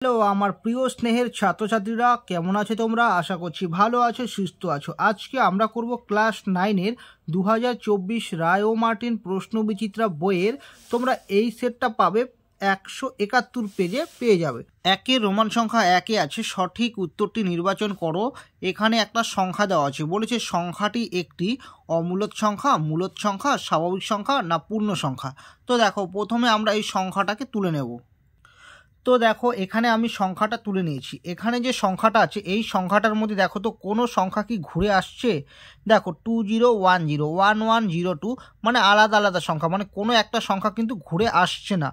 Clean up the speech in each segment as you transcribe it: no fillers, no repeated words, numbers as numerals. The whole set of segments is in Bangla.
হ্যালো আমার প্রিয় স্নেহের ছাত্রছাত্রীরা, কেমন আছো তোমরা? আশা করছি ভালো আছো, সুস্থ আছো। আজকে আমরা করব ক্লাস 9-এর 2024 রায় ও মার্টিন প্রশ্ন বিচিত্রা বইয়ের। তোমরা এই সেটটা পাবে 171 পেজে পেয়ে যাবে। একের রোমান সংখ্যা 1-এ আছে সঠিক উত্তরটি নির্বাচন করো। এখানে একটা সংখ্যা দেওয়া আছে, বলেছে সংখ্যাটি একটি অমূলদ সংখ্যা, মূলদ সংখ্যা, স্বাভাবিক সংখ্যা না পূর্ণ সংখ্যা। তো দেখো, প্রথমে আমরা এই সংখ্যাটাকে তুলে নেব। তো দেখো, এখানে আমি সংখ্যাটা তুলে নিয়েছি। এখানে যে সংখ্যাটা আছে এই সংখ্যাটার মধ্যে দেখো তো কোনো সংখ্যা কি ঘুরে আসছে? দেখো 20101102 মানে আলাদা আলাদা সংখ্যা, মানে কোনো একটা সংখ্যা কিন্তু ঘুরে আসছে না।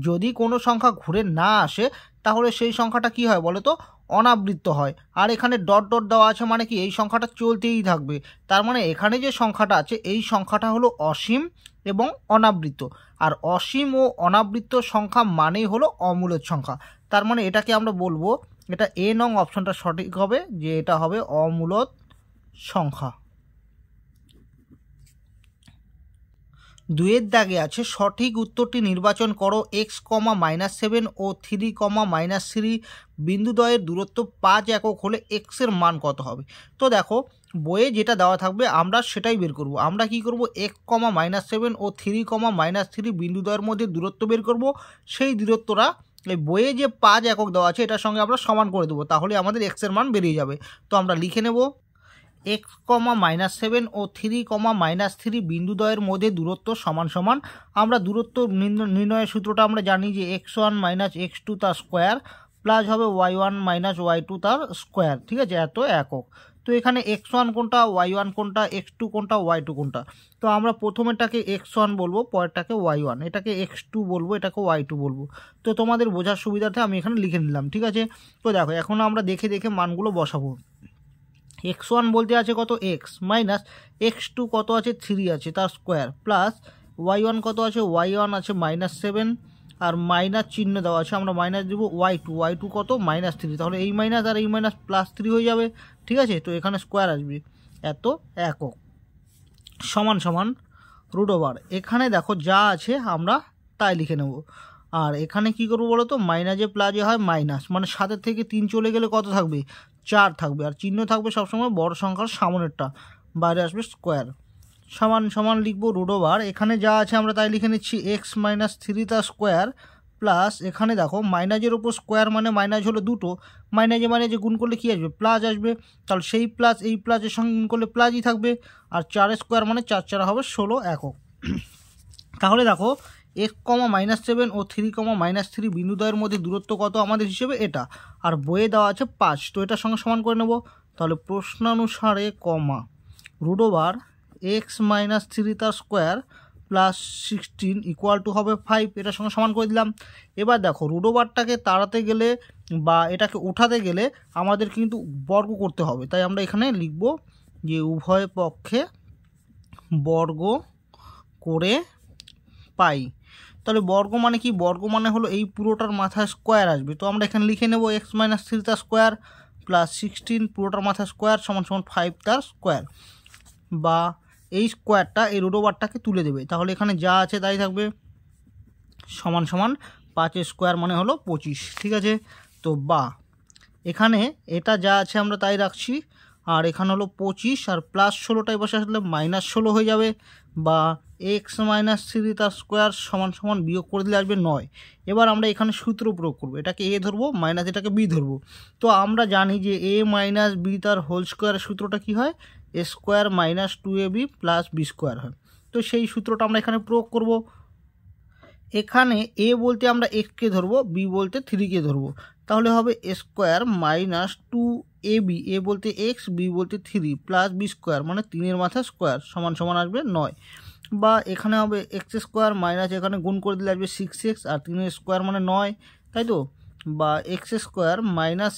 যদি কোনো সংখ্যা ঘুরে না আসে তাহলে সেই সংখ্যাটা কি হয় বলো তো? অনাবৃত্ত হয়। আর এখানে ডট ডট দেওয়া আছে মানে কি এই সংখ্যাটা চলতেই থাকবে। তার মানে এখানে যে সংখ্যাটা আছে এই সংখ্যাটা হলো অসীম এবং অনাবৃত্ত। আর অসীম ও অনাবৃত্ত সংখ্যা মানেই হলো অমূলদ সংখ্যা। তার মানে এটাকে আমরা বলবো, এটা এ নং অপশনটা সঠিক হবে, যে এটা হবে অমূলদ সংখ্যা। 2-এর দাগে আছে সঠিক উত্তরটি নির্বাচন করো। x,-7 ও 3,-3 বিন্দুদ্বয়ের দূরত্ব 5 একক হলে x এর মান কত হবে? তো দেখো, বইয়ে যেটা দেওয়া থাকবে আমরা সেটাই বের করব। আমরা কি করব? x,-7 ও 3,-3 বিন্দুদ্বয়ের মধ্যে দূরত্ব বের করব। সেই দূরত্বটা এই বইয়ে যে 5 একক দেওয়া আছে এটার সঙ্গে আমরা সমান করে দেবো, তাহলে আমাদের x এর মান বেরিয়ে যাবে। তো আমরা লিখে নেব x,-7 ও 3,-3 বিন্দুদ্বয়ের মধ্যে দূরত্ব সমান সমান। আমরা দূরত্ব নির্ণয়ের সূত্রটা আমরা জানি যে x1 - x2 তার স্কোয়ার প্লাস হবে y1 - y2 তার স্কোয়ার। ঠিক আছে, এত একক। তো এখানে x1 কোনটা, y1 কোনটা, x2 কোনটা, y2 কোনটা? তো আমরা প্রথমেরটাকে x1 বলবো, পরেরটাকে y1, এটাকে x2 বলবো, এটাকে y2 বলবো। তো তোমাদের বোঝার সুবিধার্থে আমি এখানে লিখে নিলাম। ঠিক আছে, তো দেখো এখন আমরা দেখে দেখে মানগুলো বসাবো। x1 বলতে আছে কত? x মাইনাস x2 কত আছে? 3 আছে তার স্কোয়ার প্লাস y1 কত আছে? y1 আছে -7 আর মাইনাস চিহ্ন দেওয়া আছে, আমরা মাইনাস দেবো y2 কত? -3। তাহলে এই মাইনাস আর এই মাইনাস +3 হয়ে যাবে। ঠিক আছে, তো এখানে স্কোয়ার আসবে, এত একক সমান সমান √। এখানে দেখো যা আছে আমরা তাই লিখে নেব। আর এখানে কি করবো বলো তো? মাইনাসে প্লাসে হয় মাইনাস, মানে 7 থেকে 3 চলে গেলে কত থাকবে? 4 থাকবে। আর চিহ্ন থাকবে সবসময় বড় সংখ্যার সামনেরটা, বাইরে আসবে স্কোয়ার। সমান সমান লিখবো √। এখানে যা আছে আমরা তাই লিখে নিচ্ছি x-3 তার স্কোয়ার প্লাস এখানে দেখো মাইনাসের ওপর স্কোয়ার মানে মাইনাস হলো দুটো, মাইনাসে গুণ করলে কি আসবে? প্লাস আসবে। তাহলে সেই প্লাস এই প্লাসের সঙ্গে গুণ করলে প্লাসই থাকবে। আর 4 স্কোয়ার মানে 4 4 হবে 16 একক। তাহলে দেখো x,-7 ও 3,-3 বিন্দুদ্বয়ের মধ্যে দূরত্ব কত আমাদের হিসেবে? এটা। আর বইয়ে দেওয়া আছে 5, তো এটার সঙ্গে সমান করে নেব। তাহলে প্রশ্নানুসারে √, x-3 তার স্কোয়ার প্লাস 16 ইকুয়াল টু হবে 5, এটার সঙ্গে সমান করে দিলাম। এবার দেখো √টাকে তাড়াতে গেলে বা এটাকে উঠাতে গেলে আমাদের কিন্তু বর্গ করতে হবে, তাই আমরা এখানে লিখব যে উভয় পক্ষে বর্গ করে পাই। তাহলে বর্গ মানে কি? বর্গ মানে হলো এই পুরোটার মাথায় স্কোয়ার আসবে। তো আমরা এখানে লিখে নেব x-3 তার স্কোয়ার প্লাস 16 পুরোটার মাথায় স্কোয়ার সমান সমান 5 তার স্কোয়ার, বা এই স্কোয়ারটা এই √টাকে তুলে দেবে। তাহলে এখানে যা আছে তাই থাকবে, সমান সমান 5 স্কোয়ার মানে হলো 25। ঠিক আছে, তো বা এখানে এটা যা আছে আমরা তাই রাখছি। আর এখানে হলো 25 আর প্লাস 16টাই বসে আসলে -16 হয়ে যাবে, বা x-3 তার স্কোয়ার সমান সমান বিয়োগ করে দিলে আসবে 9। এবার আমরা এখানে সূত্র প্রয়োগ করবো, এটাকে a ধরবো মাইনাস এটাকে b ধরবো। তো আমরা জানি যে a - b তার হোল স্কোয়ারের সূত্রটা কি হয়? a² - 2ab + b² হয়। তো সেই সূত্রটা আমরা এখানে প্রয়োগ করব। এখানে a বলতে আমরা x-কে ধরবো, b বলতে 3-কে ধরবো। তাহলে হবে a² - 2ab, a বলতে x, b বলতে 3 প্লাস b² মানে 3-এর মাথায় স্কোয়ার সমান সমান আসবে 9। বা এখানে হবে x² মাইনাস এখানে গুণ করে দিলে আসবে 6x আর 3-এর স্কোয়ার মানে 9, তাই তো? বা x² -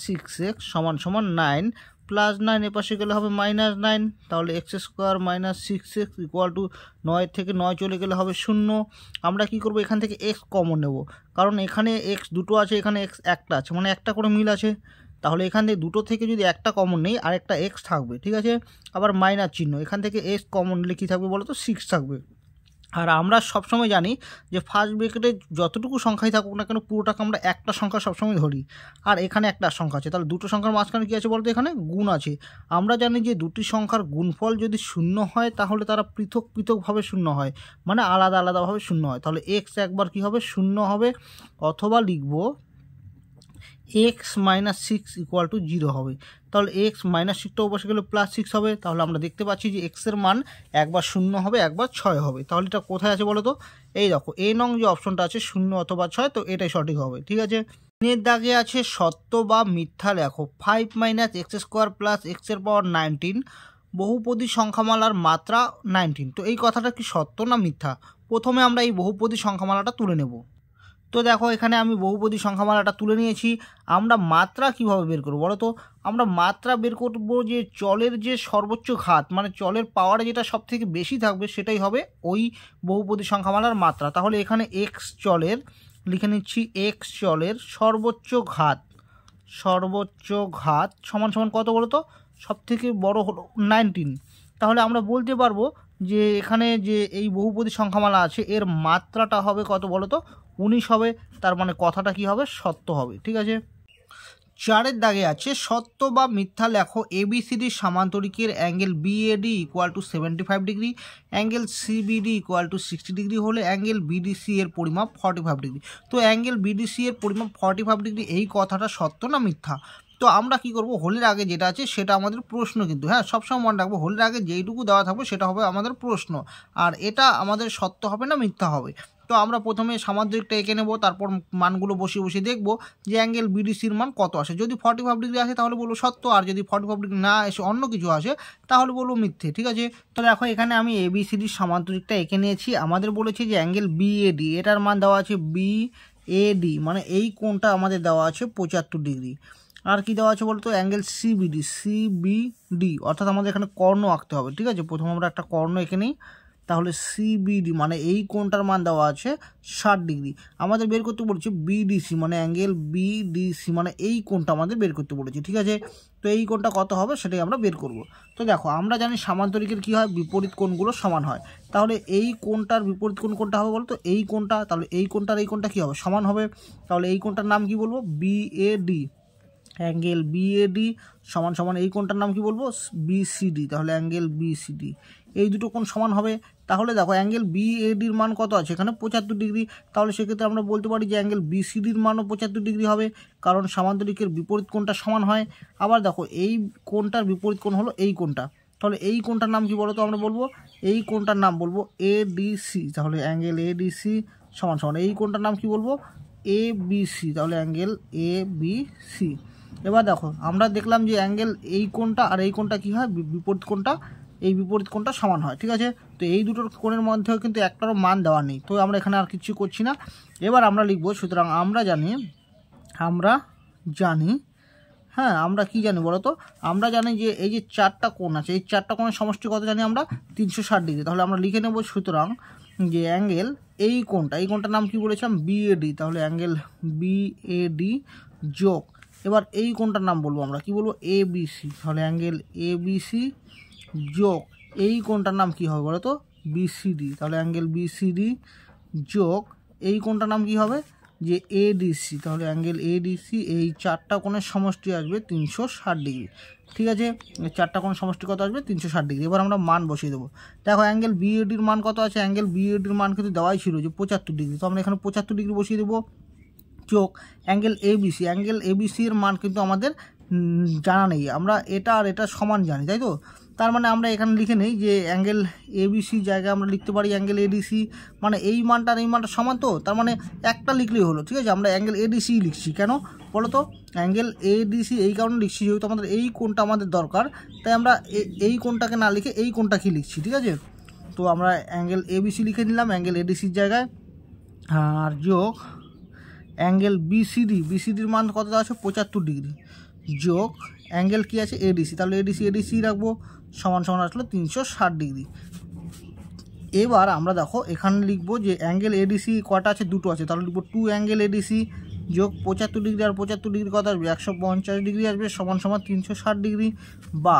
6x সমান সমান 9 প্লাস 9 এপাশে গেলে হবে -9। তাহলে x² - 6x ইকুয়াল টু 9 থেকে 9 চলে গেলে হবে 0। আমরা কি করব? এখান থেকে x কমন নেব, কারণ এখানে x দুটো আছে, এখানে x একটা আছে, মানে একটা করে মিল আছে। তাহলে এখান থেকে দুটো থেকে যদি একটা কমন নেই আর একটা x থাকবে। ঠিক আছে, আবার মাইনাস চিহ্ন, এখান থেকে x কমন নিলে কী থাকবে বলো তো? 6 থাকবে। আর আমরা সবসময় জানি যে ফার্স্ট ব্র্যাকেটে যতটুকু সংখ্যাই থাকুক না কেন পুরোটাকে আমরা একটা সংখ্যা সবসময় ধরি, আর এখানে একটা সংখ্যা আছে, তাহলে দুটো সংখ্যার মাঝখানে কী আছে বলতো, এখানে গুণ আছে। আমরা জানি যে দুটি সংখ্যার গুণফল যদি শূন্য হয় তাহলে তারা পৃথক পৃথকভাবে শূন্য হয়, মানে আলাদা আলাদাভাবে শূন্য হয়। তাহলে এক্স একবার কী হবে, শূন্য হবে, অথবা লিখব x minus six equal to 0 হবে। তাহলে এক্স মাইনাস সিক্সটা বসে গেলে প্লাস 6 হবে। তাহলে আমরা দেখতে পাচ্ছি যে এক্সের মান একবার 0 হবে, একবার 6 হবে। তাহলে এটা কোথায় আছে বলো তো, এই দেখো এ নং যে অপশনটা আছে 0 অথবা 6, তো এটাই সঠিক হবে। ঠিক আছে, এর দাগে আছে সত্য বা মিথ্যা লেখো। 5 মাইনাস এক্স স্কোয়ার প্লাস এক্সের পাওয়ার 19 বহুপদী সংখ্যামালার মাত্রা 19। তো এই কথাটা কি সত্য না মিথ্যা? প্রথমে আমরা এই বহুপদী সংখ্যামালাটা তুলে নেব। তো দেখো এখানে আমি বহুপদী সংখ্যামালাটা তুলে নিয়েছি। আমরা মাত্রা কিভাবে বের করবো বলো তো? আমরা মাত্রা বের করবো যে চলের যে সর্বোচ্চ ঘাত, মানে চলের পাওয়ার যেটা সব থেকে বেশি থাকবে সেটাই হবে ওই বহুপদী সংখ্যামালার মাত্রা। তাহলে এখানে এক্স চলের লিখে নিচ্ছি, এক্স চলের সর্বোচ্চ ঘাত সমান সমান কত বলো তো? সব থেকে বড় হলো 19। তাহলে আমরা বলতে পারবো যে এখানে যে এই বহুপদী সংখ্যামালা আছে এর মাত্রাটা হবে কত বলো তো? 19 হবে। তার মানে কথাটা কি হবে? সত্য হবে। ঠিক আছে, 4-এর দাগে আছে সত্য বা মিথ্যা লেখো। এবিসিডির সামান্তরিকের angle BAD equal to 75 degree, angle CBD equal to 60 degree হলে অ্যাঙ্গেল বিডিসি এর পরিমাপ 45 ডিগ্রি। তো অ্যাঙ্গেল বিডিসি এর পরিমাপ 45 ডিগ্রি, এই কথাটা সত্য না মিথ্যা? তো আমরা কি করব, হোলের আগে যেটা আছে সেটা আমাদের প্রশ্ন, কিন্তু হ্যাঁ সবসময় মনে রাখবো হোলের আগে যেইটুকু দেওয়া থাকবে সেটা হবে আমাদের প্রশ্ন, আর এটা আমাদের সত্য হবে না মিথ্যা হবে। তো আমরা প্রথমে সামান্তরিকটা এঁকে নেব, তারপর মানগুলো বসিয়ে বসিয়ে দেখব যে অ্যাঙ্গেল বিডিসির মান কত আসে। যদি 45 ডিগ্রি আসে তাহলে বলবো সত্য, আর যদি 45 ডিগ্রি না এসে অন্য কিছু আসে তাহলে বলবো মিথ্যে। ঠিক আছে, তো দেখো এখানে আমি এবিসিডির সামান্তরিকটা এঁকে নিয়েছি। আমাদের বলেছে যে অ্যাঙ্গেল বিএডি, এটার মান দেওয়া আছে বিএডি, মানে এই কোণটা আমাদের দেওয়া আছে 75 ডিগ্রি। আর কি দেওয়া আছে বলতো? অ্যাঙ্গেল সিবিডি, অর্থাৎ আমাদের এখানে কর্ণ আঁকতে হবে। ঠিক আছে, প্রথমে আমরা একটা কর্ণ এঁকে নিই। তাহলে সিবিডি মানে এই কোণটার মান দেওয়া আছে 60 ডিগ্রি। আমাদের বের করতে বলেছে বিডিসি, মানে অ্যাঙ্গেল বিডিসি, মানে এই কোণটা আমাদের বের করতে বলেছে। ঠিক আছে, তো এই কোণটা কত হবে সেটাই আমরা বের করব। তো দেখো আমরা জানি সামান্তরিকের কি হয়, বিপরীত কোণগুলো সমান হয়। তাহলে এই কোণটার বিপরীত কোণ কোনটা হবে বলতো? এই কোণটা। তাহলে এই কোণটার এই কোণটা কি হবে? সমান হবে। তাহলে এই কোণটার নাম কি বলবো? বিএডি। অ্যাঙ্গেল বিএডি সমান সমান এই কোণটার নাম কি বলবো? বিসিডি। তাহলে অ্যাঙ্গেল বিসিডি, এই দুটো কোণ সমান হবে। তাহলে দেখো অ্যাঙ্গেল বিএডির মান কত আছে এখানে? 75 ডিগ্রি। তাহলে সেক্ষেত্রে আমরা বলতে পারি যে অ্যাঙ্গেল বিসিডির মানও 75 ডিগ্রি হবে, কারণ সামান্তরিকের বিপরীত কোণটা সমান হয়। আবার দেখো এই কোণটার বিপরীত কোণ হলো এই কোণটা। তাহলে এই কোণটার নাম কি বলো তো? আমরা বলবো এই কোণটার নাম বলবো এডিসি। তাহলে অ্যাঙ্গেল এডিসি সমান সমান এই কোণটার নাম কি বলবো? এবিসি। তাহলে অ্যাঙ্গেল এবিসি। এবার দেখো আমরা দেখলাম যে অ্যাঙ্গেল এই কোণটা আর এই কোণটা কি হয়? বিপরীত কোণটা, এই বিপরীত কোণটা সমান হয়। ঠিক আছে, তো এই দুটোর কোণের মধ্যেও কিন্তু একটারও মান দেওয়া নেই, তো আমরা এখানে আর কিছু করছি না। এবার আমরা লিখবো, সুতরাং আমরা জানি হ্যাঁ আমরা কি জানি বলো তো? আমরা জানি যে এই যে 4টা কোণ আছে, এই 4টা কোণের সমষ্টি কত জানি আমরা? 360 ডিগ্রি। তাহলে আমরা লিখে নেব সুতরাং যে অ্যাঙ্গেল এই কোণটার নাম কি বলেছিলাম? বিএডি। তাহলে অ্যাঙ্গেল বিএডি যোগ, এবার এই কোণটার নাম বলবো আমরা কি বলবো? এবিসি। তাহলে অ্যাঙ্গেল এবিসি যোগ এই কোণটার নাম কি হবে বলো তো? বিসিডি। তাহলে অ্যাঙ্গেল বিসিডি যোগ এই কোণটার নাম কি হবে? যে এডিসি। তাহলে অ্যাঙ্গেল এডিসি, এই 4টা কোণের সমষ্টি আসবে 360 ডিগ্রি। ঠিক আছে, এই 4টা কোণের সমষ্টি কত আসবে? 360 ডিগ্রি। এবার আমরা মান বসিয়ে দেবো। দেখো অ্যাঙ্গেল বিএডির মান কত আছে? অ্যাঙ্গেল বিএডির মান কিন্তু দেওয়াই ছিল যে 75 ডিগ্রি, তো আমরা এখানে 75 ডিগ্রি বসিয়ে দেবো যোগ অ্যাঙ্গেল এবিসি। অ্যাঙ্গেল এবিসি এর মান কিন্তু আমাদের জানা নেই, আমরা এটা আর এটা সমান জানি, তাই তো? তার মানে আমরা এখানে লিখে নেই যে অ্যাঙ্গেল এবিসি জায়গায় আমরা লিখতে পারি অ্যাঙ্গেল এডিসি, মানে এই মানটা আর এই মানটা সমান, তো তার মানে একটা লিখলেই হলো। ঠিক আছে, আমরা অ্যাঙ্গেল এডিসি লিখছি, কেন বলো তো? অ্যাঙ্গেল এডিসি এই কারণে লিখছি যেহেতু আমাদের এই কোণটা আমাদের দরকার, তাই আমরা এই কোণটাকে না লিখে এই কোণটাকে লিখছি। ঠিক আছে, তো আমরা অ্যাঙ্গেল এবিসি লিখে নিলাম অ্যাঙ্গেল এডিসির জায়গায়, আর যোগ অ্যাঙ্গেল বিসিডির মান কত দেওয়া আছে? 75 ডিগ্রি যোগ অ্যাঙ্গেল কি আছে? এডিসি। তাহলে এডিসি রাখবো, সমান সমান আসলো 360 ডিগ্রি। এবার আমরা দেখো এখানে লিখবো যে অ্যাঙ্গেল এডিসি কটা আছে? দুটো আছে। তাহলে লিখবো 2 অ্যাঙ্গেল এডিসি যোগ 75 ডিগ্রি, আর 75 ডিগ্রি কত আসবে? 150 ডিগ্রি আসবে, সমান সমান 360 ডিগ্রি, বা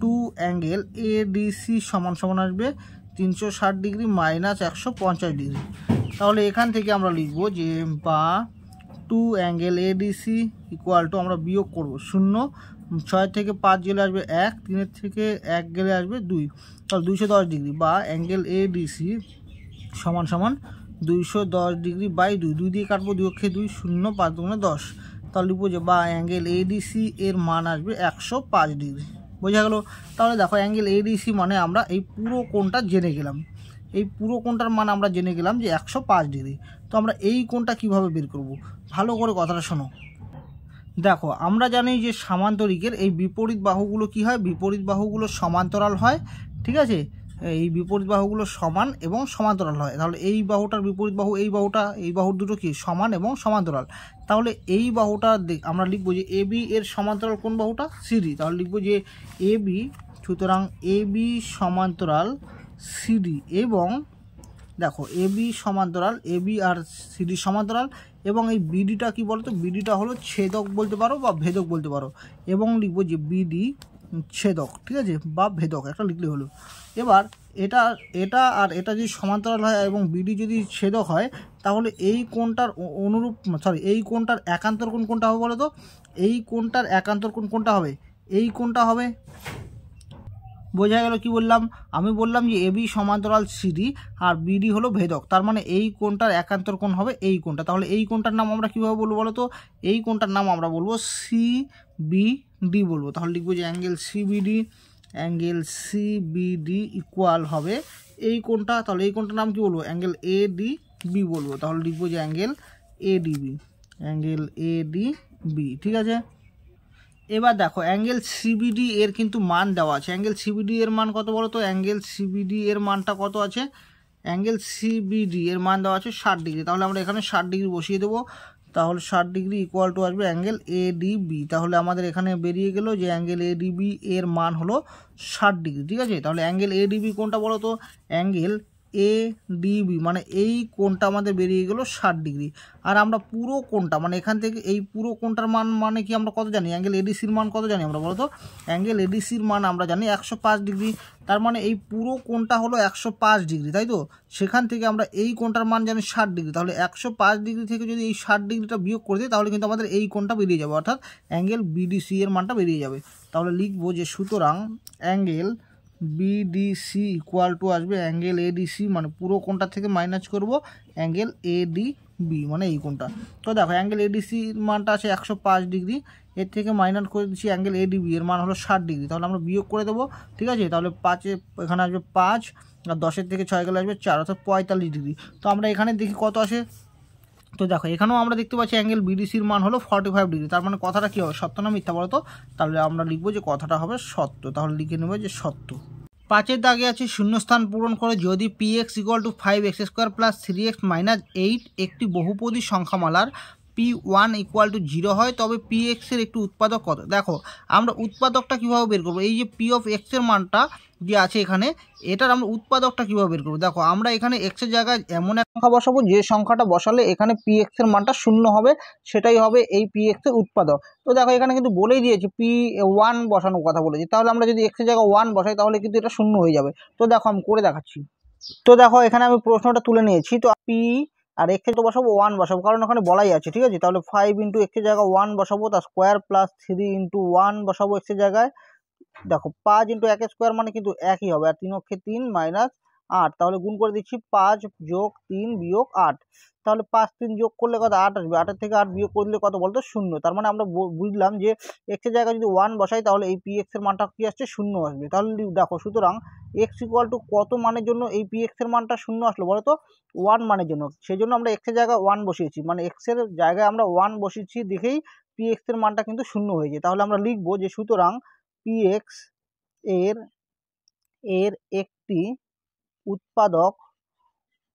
2 অ্যাঙ্গেল এডিসি সমান সমান আসবে 360 ডিগ্রি মাইনাস 150 ডিগ্রি। তাহলে এখান থেকে আমরা লিখব যে বা 2 অ্যাঙ্গেল এডিসি ইকুয়াল টু আমরা বিয়োগ করব 0, 6 থেকে 5 গেলে আসবে 1, 3 থেকে 1 গেলে আসবে 2, তাহলে 210 ডিগ্রি বা অ্যাঙ্গেল এডিসি সমান সমান 210 ডিগ্রি বাই 2, 2 দিয়ে কাটবো, 2 অক্ষে 2, 0, 5 দুগুণে 10, তাহলে লিখবো যে বা অ্যাঙ্গেল এডিসি এর মান আসবে 105 ডিগ্রি। বোঝা গেল? তাহলে দেখো অ্যাঙ্গেল এডিসি মানে আমরা এই পুরো কোণটা জেনে গেলাম, এই পুরো কোণটার মান আমরা জেনে গেলাম যে 105 ডিগ্রি। তো আমরা এই কোণটা কিভাবে বের করব, ভালো করে কথাটা শোনো। দেখো আমরা জানি যে সামান্তরিকের এই বিপরীত বাহুগুলো কি হয়, বিপরীত বাহুগুলো সমান্তরাল হয়, ঠিক আছে? এই বিপরীত বাহুগুলো সমান এবং সমান্তরাল হয়। তাহলে এই বাহুটার বিপরীত বাহু এই বাহুটা, এই বাহুর দুটো কি সমান এবং সমান্তরাল। তাহলে এই বাহুটা আমরা লিখবো যে এবি এর সমান্তরাল কোন বাহুটা, সিডি। তাহলে লিখবো যে এবি, সুতরাং এবি সমান্তরাল সিডি এবং দেখো এবি সমান্তরাল, এবি আর সিডি সমান্তরাল, এবং এই বিডিটা কি বলতো, বিডিটা হলো ছেদক বলতে পারো বা ভেদক বলতে পারো, এবং লিখবো যে বিডি ছেদক, ঠিক আছে, বা ভেদক একটা লিখলে হলো। এবার এটা এটা আর এটা যদি সমান্তরাল হয় এবং বিডি যদি ছেদক হয়, তাহলে এই কোণটার অনুরূপ এই কোণটার একান্তর কোণ কোনটা হবে বলো তো? এই কোণটার একান্তর কোণ কোনটা হবে? এই কোণটা হবে। বোঝা গেল কি বললাম? আমি বললাম যে এবি সমান্তরাল সিডি আর বিডি হলো ভেদক, তার মানে এই কোণটার একান্তর কোণ হবে এই কোণটা। তাহলে এই কোণটার নাম আমরা কীভাবে বলবো বলো তো? এই কোণটার নাম আমরা বলবো সিবিডি বলবো। তাহলে লিখবো যে angle CBD, angle CBD equal হবে এই কোণটা। তাহলে এই কোণটার নাম কি বলবো? অ্যাঙ্গেল এডিবি বলবো। তাহলে লিখবো যে অ্যাঙ্গেল এডিবি, অ্যাঙ্গেল এডিবি, ঠিক আছে? এবার দেখো অ্যাঙ্গেল সিবিডি এর কিন্তু মান দেওয়া আছে। অ্যাঙ্গেল সিবিডি এর মান কত বলো তো? অ্যাঙ্গেল সিবিডি এর মানটা কত আছে? অ্যাঙ্গেল সিবিডি এর মান দেওয়া আছে 60 ডিগ্রি। তাহলে আমরা এখানে 60 ডিগ্রি বসিয়ে দেবো। তাহলে 60 ডিগ্রি ইকুয়াল টু আসবে অ্যাঙ্গেল এডিবি। তাহলে আমাদের এখানে বেরিয়ে গেল যে অ্যাঙ্গেল এডিবি এর মান হলো 60 ডিগ্রি, ঠিক আছে? তাহলে অ্যাঙ্গেল এডিবি কোনটা বলো তো? অ্যাঙ্গেল এডিবি মানে এই কোণটা আমাদের বেরিয়ে গেল 60 ডিগ্রি। আর আমরা পুরো কোণটা মানে এখান থেকে এই পুরো কোণটার মান মানে কি আমরা কত জানি? অ্যাঙ্গেল এডিসির মান কত জানি আমরা বলো তো? অ্যাঙ্গেল এডিসির মান আমরা জানি 105 ডিগ্রি। তার মানে এই পুরো কোণটা হলো 105 ডিগ্রি, তাই তো? সেখান থেকে আমরা এই কোণটার মান জানি 60 ডিগ্রি। তাহলে 105 ডিগ্রি থেকে যদি এই 60 ডিগ্রিটা বিয়োগ করে দিই, তাহলে কিন্তু আমাদের এই কোণটা বেরিয়ে যাবে, অর্থাৎ অ্যাঙ্গেল বিডিসি এর মানটা বেরিয়ে যাবে। তাহলে লিখবো যে সুতরাং অ্যাঙ্গেল বিডিসি ইকুয়াল টু আসবে অ্যাঙ্গেল এডিসি মানে পুরো কোণটা থেকে মাইনাস করব অ্যাঙ্গেল এডিবি মানে এই কোণটা। তো দেখো অ্যাঙ্গেল এডিসির মানটা আছে 105 ডিগ্রি, এর থেকে মাইনাস করে দিচ্ছি অ্যাঙ্গেল এডিবি এর মান হলো 60 ডিগ্রি। তাহলে আমরা বিয়োগ করে দেবো, ঠিক আছে? তাহলে 5 এখানে আসবে 5 আর 10 থেকে 6 গেলে আসবে 4, অর্থাৎ 45 ডিগ্রি। তো আমরা এখানে দেখি কত আসে। তো দেখো এখানেও আমরা দেখতে পাচ্ছি অ্যাঙ্গেল বিডিসির মান হলো 45 ডিগ্রি। তার মানে কথাটা কী হবে, সত্য না মিথ্যা বলো তো? তাহলে আমরা লিখবো যে কথাটা হবে সত্য। তাহলে লিখে নেবো যে সত্য। 5-এর দাগে আছে শূন্যস্থান পূরণ করে যদি px equal to 5x square plus 3x minus 8 একটি বহুপদী সংখ্যামালার p1 ইকুয়াল টু 0 হয়, তবে px এর একটি উৎপাদক কত? দেখো আমরা উৎপাদকটা কীভাবে বের করবো? এই যে p অফ x এর মানটা যে আছে এখানে, এটার আমরা উৎপাদকটা কীভাবে বের করবো? দেখো আমরা এখানে x এর জায়গায় এমন এক সংখ্যা বসাবো যে সংখ্যাটা বসালে এখানে px এর মানটা 0 হবে, সেটাই হবে এই px এর উৎপাদক। তো দেখো এখানে কিন্তু বলেই দিয়েছে p1 বসানোর কথা বলেছি, তাহলে আমরা যদি x এর জায়গায় 1 বসাই তাহলে কিন্তু এটা 0 হয়ে যাবে। তো দেখো আমি করে দেখাচ্ছি। তো দেখো এখানে আমি প্রশ্নটা তুলে নিয়েছি। তো p আর x এর তো বসাবো 1 বসাবো, কারণ ওখানে বলাই আছে, ঠিক আছে? তাহলে 5 ইন্টু x এর জায়গায় 1 বসাবো, তার স্কোয়ার প্লাস 3 ইন্টু 1 বসাবো x এর জায়গায়। দেখো 5 ইন্টু 1 স্কোয়ার মানে কিন্তু একই হবে, আর 3 অক্ষে 3 মাইনাস 8। তাহলে গুণ করে দিচ্ছি 5 যোগ 3 বিয়োগ 8। তাহলে 5 3 যোগ করলে কত? 8 আসবে। 8 থেকে 8 বিয়োগ করলে কত বলতো? 0। তার মানে আমরা বুঝলাম যে x এর জায়গায় যদি 1 বসাই তাহলে এই px এর মানটা কি আসছে? 0 আসবে। তাহলে দেখো সুতরাং x ইকুয়াল টু কত মানের জন্য এই px এর মানটা 0 আসলো বলো তো? 1 মানের জন্য। সেই জন্য আমরা x এর জায়গায় 1 বসিয়েছি, মানে x এর জায়গায় আমরা 1 বসিয়েছি দেখেই px এর মানটা কিন্তু 0 হয়েছে। তাহলে আমরা লিখবো যে সুতরাং px এর একটি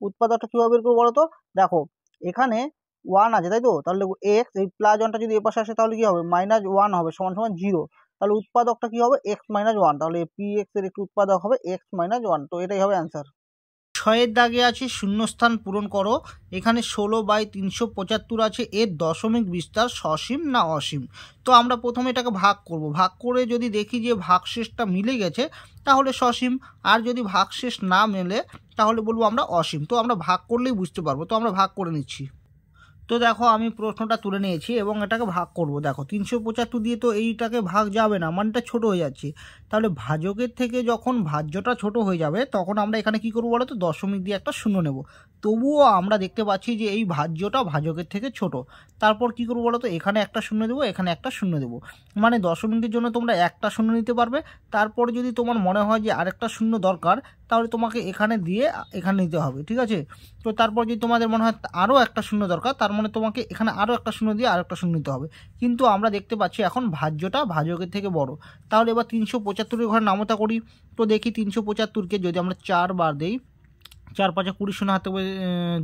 উৎপাদকটা কীভাবে বের করবো বলো তো? দেখো এখানে 1 আছে, তাই তো? তাহলে x এই প্লাস 1টা যদি এপাশে আসে তাহলে কী হবে? -1 হবে সমান সমান 0। তাহলে উৎপাদকটা কী হবে? x - 1। তাহলে px এর একটি উৎপাদক হবে x - 1। তো এটাই হবে অ্যান্সার। ছয়ের দাগে আছে শূন্যস্থান পূরণ করো। এখানে 16/375 আছে, এর দশমিক বিস্তার সসীম না অসীম। তো আমরা প্রথমে এটাকে ভাগ করব, ভাগ করে যদি দেখি যে ভাগশেষটা মিলে গেছে তাহলে সসীম, আর যদি ভাগশেষ না মেলে তাহলে বলবো আমরা অসীম। তো আমরা ভাগ করলেই বুঝতে পারবো। তো আমরা ভাগ করে নিচ্ছি। তো দেখো আমি প্রশ্নটা তুলে নিয়েছি এবং এটাকে ভাগ করব। দেখো 375 দিয়ে তো এইটাকে ভাগ যাবে না, মানটা ছোট হয়ে যাচ্ছে। তাহলে ভাজকের থেকে যখন ভাজ্যটা ছোট হয়ে যাবে তখন আমরা এখানে কি করবো বলো তো, দশমিক দিয়ে একটা শূন্য নেব। তবুও আমরা দেখতে পাচ্ছি যে এই ভাজ্যটা ভাজকের থেকে ছোট। তারপর কি করবো বলো তো, এখানে একটা শূন্য দেবো, এখানে একটা শূন্য দেবো। মানে দশমিকের জন্য তোমরা একটা শূন্য নিতে পারবে। তারপরে যদি তোমার মনে হয় যে আরেকটা শূন্য দরকার তাহলে তোমাকে এখানে দিয়ে এখানে নিতে হবে, ঠিক আছে। তো তারপর যদি তোমাদের মনে হয় আরও একটা শূন্য দরকার, তার মানে তোমাকে এখানে আরও একটা শূন্য দিয়ে আরও একটা শূন্য নিতে হবে। কিন্তু আমরা দেখতে পাচ্ছি এখন ভাজ্যটা ভাজকের থেকে বড়। তাহলে এবার 375-এর ঘরে নামতা করি। তো দেখি 375-কে যদি আমরা 4 বার দিই, 4 5 20, শূন্য হাতে হবে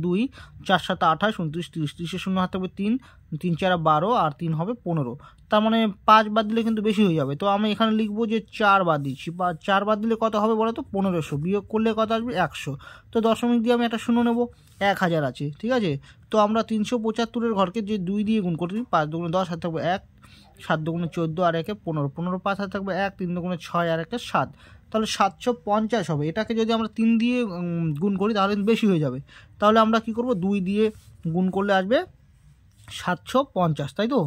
2, 4 7 28, 29 30, 30 শূন্য হাতে হবে 3, 3 4 12 আর 3 হবে 15। তার মানে 5 বাদ দিলে কিন্তু বেশি হয়ে যাবে। তো আমি এখানে লিখবো যে 4 বাদ দিচ্ছি। 4 বাদ দিলে কত হবে বলো তো, 1500। বিয়োগ করলে কত আসবে, 100। তো দশমিক দিয়ে আমি একটা শূন্য নেব, 1000 আছে, ঠিক আছে। তো আমরা 375-এর ঘরকে যে 2 দিয়ে গুণ করি, 5 2 10 হাতে থাকবে 1, 7 2 14 আর 1 15, 15 5 হাতে থাকবে 1, 3 2 6 আর 1 7। তাহলে 750 হবে। এটাকে যদি আমরা 3 দিয়ে গুণ করি তাহলে বেশি হয়ে যাবে। তাহলে আমরা কি করব, 2 দিয়ে গুণ করলে আসবে 750, তাই তো।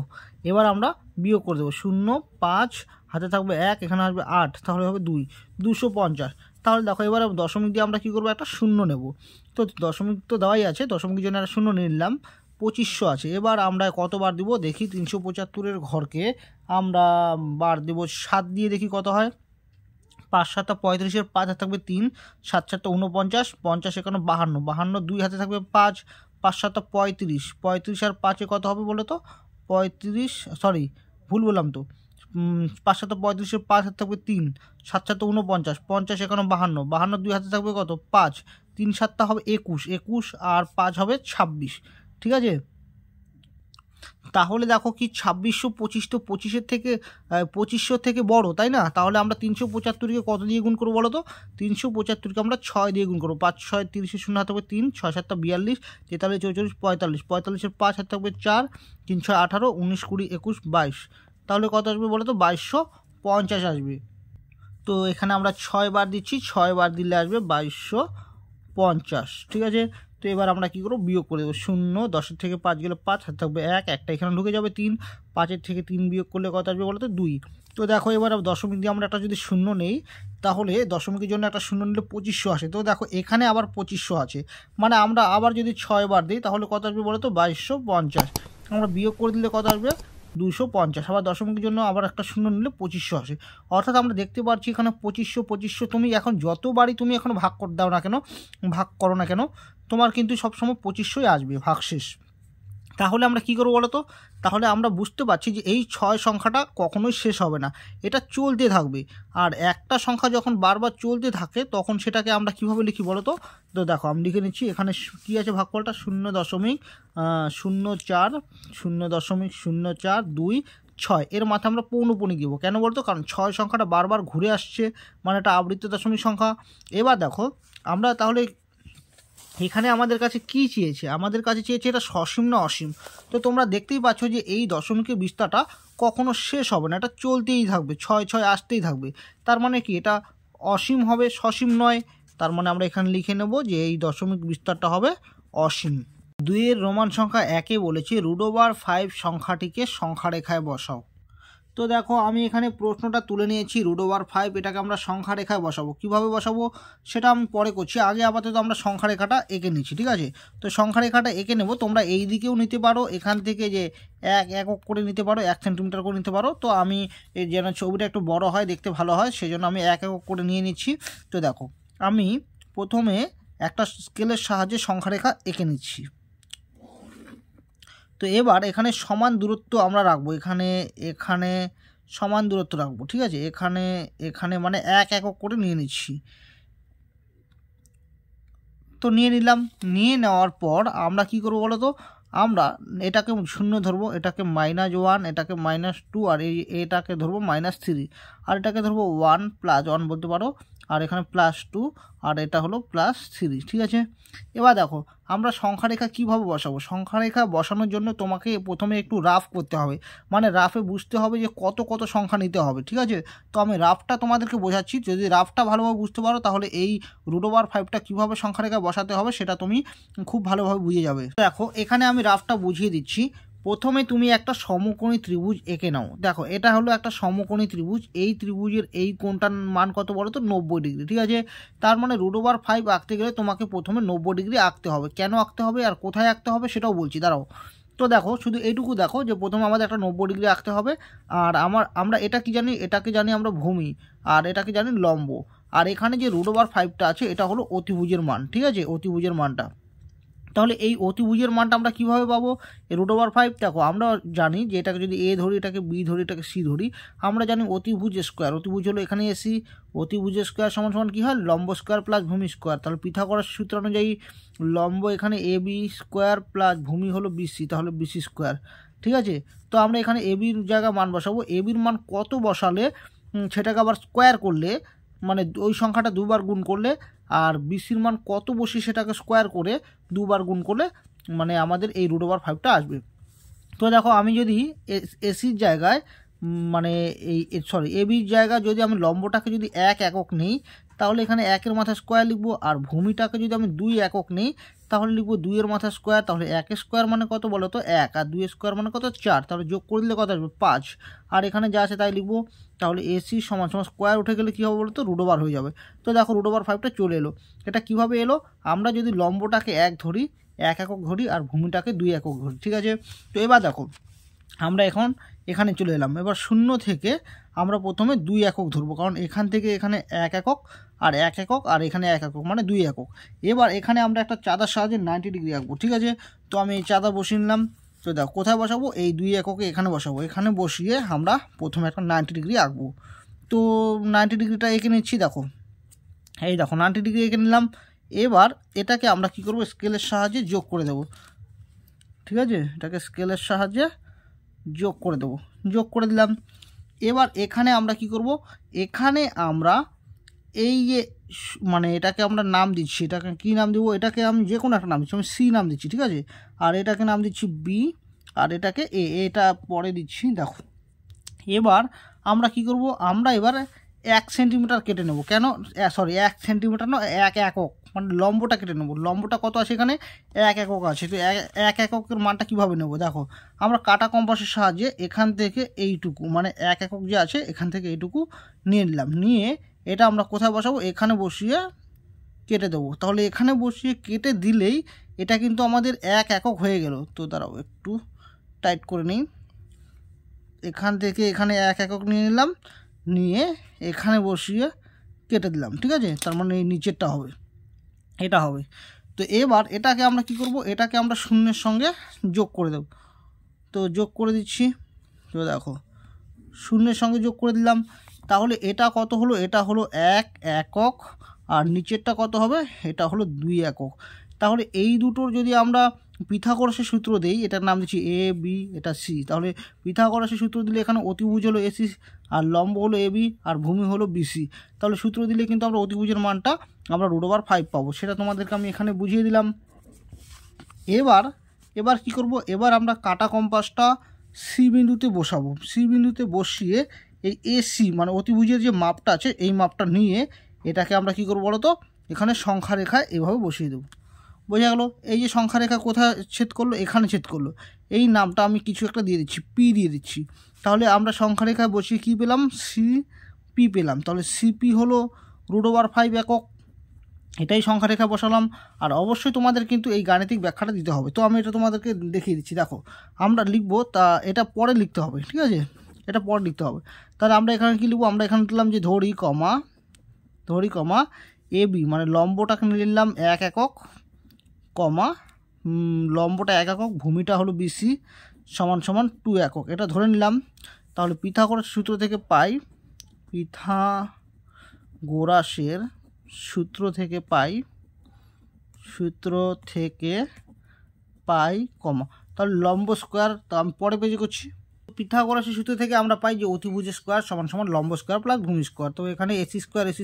এবার আমরা বিয়োগ করে দেবো, 0 5 হাতে থাকবে 1, এখানে আসবে 8, তাহলে হবে 2, 250। তাহলে দেখো এবার দশমিক দিয়ে আমরা কি করবো, একটা শূন্য নেব। তো দশমিক তো দেওয়াই আছে, দশমিকের জন্য একটা শূন্য নিলাম, 2500 আছে। এবার আমরা কতবার দিব দেখি, 375-এর ঘরকে আমরা বার দেবো 7 দিয়ে, দেখি কত হয়। 5 7 35-এর 5 হাতে থাকবে 3, 7 7 49, 50 51 52, 52 2 হাতে থাকবে 5, 5 7 35, 35 আর 5-এ কত হবে বলো তো, 35, সরি ভুল বললাম তো, 5 7 35-এর 5 হাতে থাকবে 3, 7 7 49, 50 51 52, 52 2 হাতে থাকবে কত 5, 3 7 হবে 21, 21 আর 5 হবে 26, ঠিক আছে। তাহলে দেখো কি 2600 25 তো 2500 থেকে বড়, তাই না। তাহলে আমরা 375-কে কত দিয়ে গুণ করবো বলো তো, 375-কে আমরা 6 দিয়ে গুণ করবো। 5 6 30, শূন্য হাতে হবে 3, 6 7 42, 43 44 45, 45-এর 5 হাতে থাকবে 4, 3 6 18, 19 20 21 22। তাহলে কত আসবে বলো তো, 2250 আসবে। তো এখানে আমরা 6 বার দিচ্ছি, 6 বার দিলে আসবে 2250, ঠিক আছে। তো এবার আমরা কী করবো, বিয়োগ করে দেবো। 0 10-এর থেকে 5 গেলে 5 হাতে থাকবে 1, একটা এখানে ঢুকে যাবে 3, 5-এর থেকে 3 বিয়োগ করলে কত আসবে বলো তো, 2। তো দেখো এবার দশমিক দিয়ে আমরা একটা যদি শূন্য নেই তাহলে দশমিকের জন্য একটা শূন্য নিলে 2500 আসে। তো দেখো এখানে আবার 2500 আছে, মানে আমরা আবার যদি 6 বার দিই তাহলে কত আসবে বলো তো, 2250। আমরা বিয়োগ করে দিলে কত আসবে, 250। আবার দশমিকের জন্য আবার একটা শূন্য নিলে 2500 আসে। অর্থাৎ আমরা দেখতে পাচ্ছি এখানে 2500 তুমি এখন যতবারই তুমি এখন ভাগ করে দাও না কেন, ভাগ করো না কেন, তোমার কিন্তু সবসময় 2500ই আসবে ভাগশেষ। তাহলে আমরা কি করবো বলো তো, তাহলে আমরা বুঝতে পারছি যে এই 6 সংখ্যাটা কখনোই শেষ হবে না, এটা চলতে থাকবে। আর একটা সংখ্যা যখন বারবার চলতে থাকে তখন সেটাকে আমরা কিভাবে লিখি বলো তো। তো দেখো আমি লিখে নিচ্ছি, এখানে কি আছে ভাগফলটা, 0.04 0.0426, এর মাথায় আমরা পৌনপুনি দিব। কেন বলতো, কারণ 6 সংখ্যাটা বারবার ঘুরে আসছে, মানে এটা আবৃত্ত দশমিক সংখ্যা। এবার দেখো আমরা তাহলে এখানে আমাদের কাছে কি চেয়েছে, আমাদের কাছে চেয়েছে এটা সসীম না অসীম। তো তোমরা দেখতেই পাচ্ছ যে এই দশমিকের বিস্তারটা কখনো শেষ হবে না, এটা চলতেই থাকবে, 6 6 আসতেই থাকবে। তার মানে কি এটা অসীম হবে, সসীম নয়। তার মানে আমরা এখানে লিখে নেব যে এই দশমিক বিস্তারটা হবে অসীম। 2-এর রোমান সংখ্যা 1-এ বলেছি √5 সংখ্যাটিকে সংখ্যা রেখায় বসাও। তো দেখো আমি এখানে প্রশ্নটা তুলে নিয়েছি, √5 এটাকে আমরা সংখ্যা রেখায় বসাবো। কিভাবে বসাবো সেটা আমি পরে করছি, আগে আপাতত আমরা সংখ্যা রেখাটা এঁকে নিচ্ছি, ঠিক আছে। তো সংখ্যা রেখাটা এঁকে নেব, তোমরা এই দিকেও নিতে পারো, এখান থেকে যে 1 একক করে নিতে পারো, 1 সেন্টিমিটার করে নিতে পারো। তো আমি যেন ছবিটা একটু বড় হয়, দেখতে ভালো হয়, সেই জন্য আমি 1 একক করে নিয়ে নিচ্ছি। তো দেখো আমি প্রথমে একটা স্কেলের সাহায্যে সংখ্যা রেখা এঁকে নিচ্ছি। তো এবার এখানে সমান দূরত্ব আমরা রাখবো, এখানে সমান দূরত্ব রাখবো, ঠিক আছে। এখানে মানে 1 একক করে নিয়ে নিচ্ছি। তো নিয়ে নিলাম, নিয়ে নেওয়ার পর আমরা কি করবো বলো তো, আমরা এটাকে 0 ধরবো, এটাকে -1, এটাকে -2 আর এটাকে ধরবো -3। আর এটাকে ধরবো 1 + 1 বলতে পারো, আর এখানে +2, আর এটা হলো +3, ঠিক আছে। এবার দেখো আমরা সংখ্যা রেখা কীভাবে বসাবো। সংখ্যা রেখা বসানোর জন্য তোমাকে প্রথমে একটু রাফ করতে হবে, মানে রাফে বুঝতে হবে যে কত কত সংখ্যা নিতে হবে, ঠিক আছে। তো আমি রাফটা তোমাদেরকে বোঝাচ্ছি, যদি রাফটা ভালোভাবে বুঝতে পারো তাহলে এই √5টা কীভাবে সংখ্যা রেখা বসাতে হবে সেটা তুমি খুব ভালোভাবে বুঝে যাবে। দেখো এখানে আমি রাফটা বুঝিয়ে দিচ্ছি। প্রথমে তুমি একটা সমকোণী ত্রিভুজ এঁকে নাও। দেখো এটা হলো একটা সমকোণী ত্রিভুজ, এই ত্রিভুজের এই কোণটার মান কত বলো তো 90 ডিগ্রি, ঠিক আছে। তার মানে √5 আঁকতে গেলে তোমাকে প্রথমে 90 ডিগ্রি আঁকতে হবে। কেন আঁকতে হবে আর কোথায় আঁকতে হবে সেটাও বলছি, দাঁড়াও। তো দেখো শুধু এইটুকু দেখো যে প্রথমে আমাদের একটা 90 ডিগ্রি আঁকতে হবে। আর আমরা এটা কি জানি, এটাকে জানি আমরা ভূমি, আর এটাকে জানি লম্ব। আর এখানে যে √5টা আছে এটা হলো অতিভুজের মান, ঠিক আছে, অতিভুজের মানটা। তাহলে এই অতিভুজের মানটা আমরা কীভাবে পাবো, এই √5 দেখো আমরা জানি যে এটাকে যদি এ ধরি, এটাকে বি ধরি, এটাকে সি ধরি, আমরা জানি অতিভুজ স্কোয়ার, অতিভুজ হলো এখানে এসি, অতিভুজ স্কোয়ার সমান সমান কী হয়, লম্ব স্কোয়ার প্লাস ভূমি স্কোয়ার। তাহলে পিথাগোরাস সূত্র অনুযায়ী লম্ব এখানে এ বি স্কোয়ার প্লাস ভূমি হলো বিসি, তাহলে বিসি স্কোয়ার, ঠিক আছে। তো আমরা এখানে এ বির জায়গায় মান বসাবো, এ বির মান কত বসালে সেটাকে আবার স্কোয়ার করলে, মানে ওই সংখ্যাটা দুবার গুণ করলে, আর বিসির মান কত বসি সেটাকে স্কোয়ার করে দুবার গুণ করলে মানে আমাদের এই √5টা আসবে। তো দেখো আমি যদি এসির জায়গায় মানে এবির জায়গায় যদি আমি লম্বটাকে যদি 1 একক নিই তাহলে এখানে 1-এর মাথায় স্কোয়ার লিখবো, আর ভূমিটাকে যদি আমি 2 একক নিই তাহলে লিখবো 2-এর মাথায় স্কোয়ার। তাহলে 1-এর স্কোয়ার মানে কত বলো তো 1, আর 2-এর স্কোয়ার মানে কত 4, তাহলে যোগ করে দিলে কত আসবে 5, আর এখানে যা আছে তাই লিখবো। তাহলে এসি সমান সমান স্কোয়ার উঠে গেলে কী হবে বলো তো √5 হয়ে যাবে। তো দেখো √5টা চলে এলো। এটা কিভাবে এলো, আমরা যদি লম্বটাকে 1 ধরি, 1 একক ধরি, আর ভূমিটাকে 2 একক ধরি, ঠিক আছে। তো এবার দেখো আমরা এখানে চলে এলাম। এবার 0 থেকে আমরা প্রথমে 2 একক ধরবো, কারণ এখান থেকে এখানে 1 একক আর 1 একক, আর এখানে 1 একক মানে 2 একক। এবার এখানে আমরা একটা চাঁদার সাহায্যে 90 ডিগ্রি আঁকবো, ঠিক আছে। তো আমি এই চাঁদা বসিয়ে নিলাম। তো দেখো কোথায় বসাবো, এই 2 এককে এখানে বসাবো, এখানে বসিয়ে আমরা প্রথমে একটা 90 ডিগ্রি আঁকবো। তো 90 ডিগ্রিটা এঁকে নিচ্ছি, দেখো এই দেখো 90 ডিগ্রি এঁকে নিলাম। এবার এটাকে আমরা কি করব, স্কেলের সাহায্যে যোগ করে দেব, ঠিক আছে। এটাকে স্কেলের সাহায্যে যোগ করে দেবো, যোগ করে দিলাম। এবার এখানে আমরা কি করব, এখানে আমরা এই যে মানে এটাকে আমরা নাম দিচ্ছি, এটাকে কি নাম দেবো, এটাকে আমি যে কোনো একটা নাম দিচ্ছি, আমি সি নাম দিচ্ছি, ঠিক আছে। আর এটাকে নাম দিচ্ছি বি, আর এটাকে এটা পরে দিচ্ছি। দেখো এবার আমরা কি করব, আমরা এবার 1 সেন্টিমিটার কেটে নেব। কেন, 1 সেন্টিমিটার না, 1 একক, মানে লম্বটা কেটে নেব। লম্বটা কত আছে এখানে 1 একক আছে। তো 1 এককের মানটা কীভাবে নেব, দেখো আমরা কাটা কম্পাসের সাহায্যে এখান থেকে এইটুকু মানে 1 একক যে আছে এখান থেকে এইটুকু নিয়ে নিলাম, নিয়ে এটা আমরা কোথায় বসাবো, এখানে বসিয়ে কেটে দেবো। তাহলে এখানে বসিয়ে কেটে দিলেই এটা কিন্তু আমাদের 1 একক হয়ে গেল। তো দাঁড়াও একটু টাইট করে নিই, এখান থেকে এখানে 1 একক নিয়ে নিলাম, নিয়ে এখানে বসিয়ে কেটে দিলাম, ঠিক আছে। তার মানে এই নিচেরটা হবে, এটা হবে। তো এবার এটাকে আমরা কি করব, এটাকে আমরা 0-এর সঙ্গে যোগ করে দেব। তো যোগ করে দিচ্ছি, তো দেখো 0-এর সঙ্গে যোগ করে দিলাম। তাহলে এটা কত হলো, এটা হলো 1 একক, আর নিচেরটা কত হবে, এটা হলো 2 একক। তাহলে এই দুটোর যদি আমরা পিথাগোরাসের সূত্র দেই, এটার নাম দিচ্ছি এ বি, এটা সি। তাহলে পিথাগোরাসের সূত্র দিলে এখানে অতিভুজ হলো এসি, আর লম্ব হলো এ বি, আর ভূমি হলো বিসি। তাহলে সূত্র দিলে কিন্তু আমরা অতিভুজের মানটা আমরা √5 পাবো, সেটা তোমাদেরকে আমি এখানে বুঝিয়ে দিলাম। এবার কি করব, এবার আমরা কাটা কম্পাসটা সি বিন্দুতে বসাবো। সি বিন্দুতে বসিয়ে এই এসি মানে অতিভুজের যে মাপটা আছে এই মাপটা নিয়ে এটাকে আমরা কি করব বলো তো, এখানে সংখ্যা রেখায় এভাবে বসিয়ে দেবো। বোঝা গেল, এই যে সংখ্যা রেখা কোথায় ছেদ করলো, এখানে ছেদ করলো। এই নামটা আমি কিছু একটা দিয়ে দিচ্ছি, পি দিয়ে দিচ্ছি। তাহলে আমরা সংখ্যা রেখায় বসিয়ে কী পেলাম, সিপি পেলাম। তাহলে সিপি হলো √5 একক, এটাই সংখ্যা রেখা বসালাম। আর অবশ্যই তোমাদের কিন্তু এই গাণিতিক ব্যাখ্যাটা দিতে হবে। তো আমি এটা তোমাদেরকে দেখিয়ে দিচ্ছি, দেখো আমরা লিখবো, তা এটা পরে লিখতে হবে, ঠিক আছে, এটা পরে লিখতে হবে। তাহলে আমরা এখানে কী লিখবো, আমরা এখানে দিলাম যে ধরি কমা এ বি মানে লম্বটাকে নিলাম 1 একক, কমা লম্বটা 1 একক, ভূমিটা হলো বিসি সমান সমান 2 একক, এটা ধরে নিলাম। তাহলে পিথাগোরাসের সূত্র থেকে পাই, পিথাগোরাসের সূত্র থেকে পাই কমা, তাহলে লম্ব স্কোয়ার, তো আমি পরে পেজে করছি। পিথাগোরাসের সূত্র থেকে আমরা পাই যে অতিভুজ স্কোয়ার সমান সমান লম্ব স্কোয়ার প্লাস ভূমি স্কোয়ার। তো এখানে এসি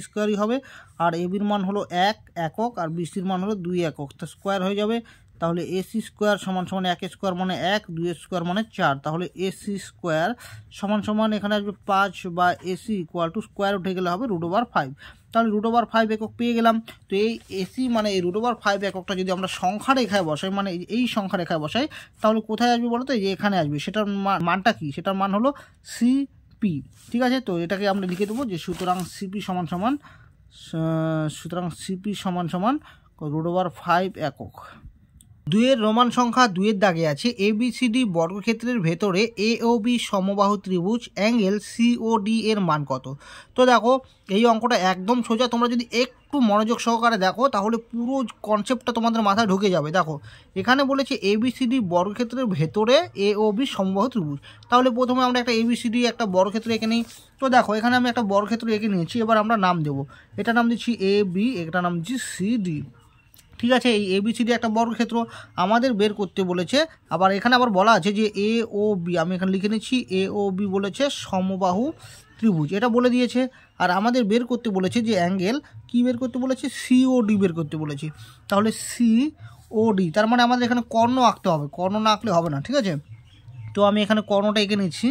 স্কোয়ারই হবে, আর এবির মান হলো 1 একক আর বিসির মান হলো 2 একক, তো স্কোয়ার হয়ে যাবে। তাহলে এসি স্কোয়ার সমান সমান 1 স্কোয়ার মানে 1, 2 স্কোয়ার মানে 4, তাহলে এসি স্কোয়ার সমান সমান এখানে আসবে 5 বা এসি ইকুয়াল টু স্কোয়ার উঠে গেলে হবে √5। তাহলে √5 একক পেয়ে গেলাম। তো এই এসি মানে এই √5 এককটা যদি আমরা সংখ্যা রেখায় বসাই, মানে এই সংখ্যা রেখায় বসাই, তাহলে কোথায় আসবে বলো তো? এই যে এখানে আসবে। সেটার মানটা কি? সেটার মান হলো সিপি। ঠিক আছে, তো এটাকে আমরা লিখে দেবো যে সুতরাং সিপি সমান সমান √5 একক। 2 রোমান সংখ্যা 2 দাগে আছে এবিসিডি বর্গক্ষেত্রের ভেতরে এ ও বি সমবাহু ত্রিভুজ অ্যাঙ্গেল সিওডি এর মান কত? তো দেখো এই অঙ্কটা একদম সোজা, তোমরা যদি একটু মনোযোগ সহকারে দেখো তাহলে পুরো কনসেপ্টটা তোমাদের মাথায় ঢুকে যাবে। দেখো এখানে বলেছে এবিসিডি বর্গক্ষেত্রের ভেতরে এ ও বি সমবাহু ত্রিভুজ। তাহলে প্রথমে আমরা একটা এবিসিডি একটা বর্গক্ষেত্র এঁকে নিই। তো দেখো এখানে আমি একটা বর্গক্ষেত্র এঁকে নিয়েছি, এবার আমরা নাম দেবো। এটা নাম দিচ্ছি এ বি, এটা নাম দিচ্ছি সিডি। ঠিক আছে, এই এবিসিডি একটা বর্গক্ষেত্র আমাদের বের করতে বলেছে। আবার এখানে আবার বলা আছে যে এ ও বি, আমি এখানে লিখে নিচ্ছি এ ও বি বলেছে সমবাহু ত্রিভুজ, এটা বলে দিয়েছে। আর আমাদের বের করতে বলেছে যে অ্যাঙ্গেল কি বের করতে বলেছে? সিওডি বের করতে বলেছে। তাহলে সিওডি তার মানে আমাদের এখানে কর্ণ আঁকতে হবে, কর্ণ না আঁকলে হবে না। ঠিক আছে, তো আমি এখানে কর্ণটা এঁকে নিচ্ছি।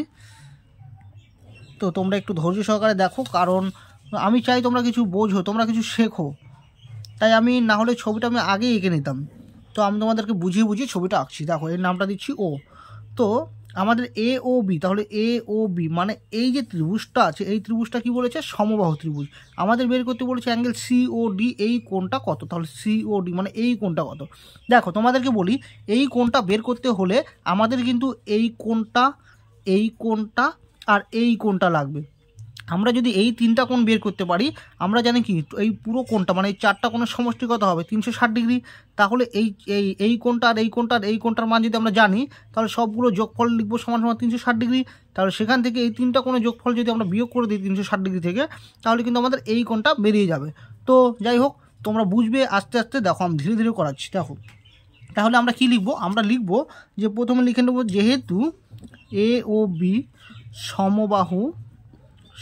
তো তোমরা একটু ধৈর্য সহকারে দেখো, কারণ আমি চাই তোমরা কিছু বোঝো, তোমরা কিছু শেখো, তাই আমি না হলে ছবিটা আমি আগেই এঁকে নিতাম। তো আমি তোমাদেরকে বুঝিয়ে ছবিটা আঁকছি। দেখো এর নামটা দিচ্ছি ও। তো আমাদের এ ও বি, তাহলে এ ও বি মানে এই যে ত্রিভুজটা আছে, এই ত্রিভুজটা কি বলেছে? সমবাহু ত্রিভুজ। আমাদের বের করতে বলেছে অ্যাঙ্গেল সিওডি, এই কোণটা কত? তাহলে সিওডি মানে এই কোণটা কত? দেখো তোমাদেরকে বলি, এই কোণটা বের করতে হলে আমাদের কিন্তু এই কোণটা আর এই কোণটা লাগবে। আমরা যদি এই 3টা কোণ বের করতে পারি, আমরা জানি কি এই পুরো কোণটা মানে এই 4টা কোণের সমষ্টি কত হবে? 360 ডিগ্রি। তাহলে এই কোণটা আর এই কোণটা আর এই কোণটার মান যদি আমরা জানি, তাহলে সবগুলো যোগফল লিখবো সমান সমান 360 ডিগ্রি। তাহলে সেখান থেকে এই 3টা কোণের যোগফল যদি আমরা বিয়োগ করে দিই 360 ডিগ্রি থেকে, তাহলে কিন্তু আমাদের এই কোণটা বেরিয়ে যাবে। তো যাই হোক, তোমরা বুঝবে আস্তে আস্তে। দেখো আমি ধীরে ধীরে করাচ্ছি। দেখো তাহলে আমরা কি লিখবো? আমরা লিখবো যে প্রথমে লিখে নেব যেহেতু এ ও বি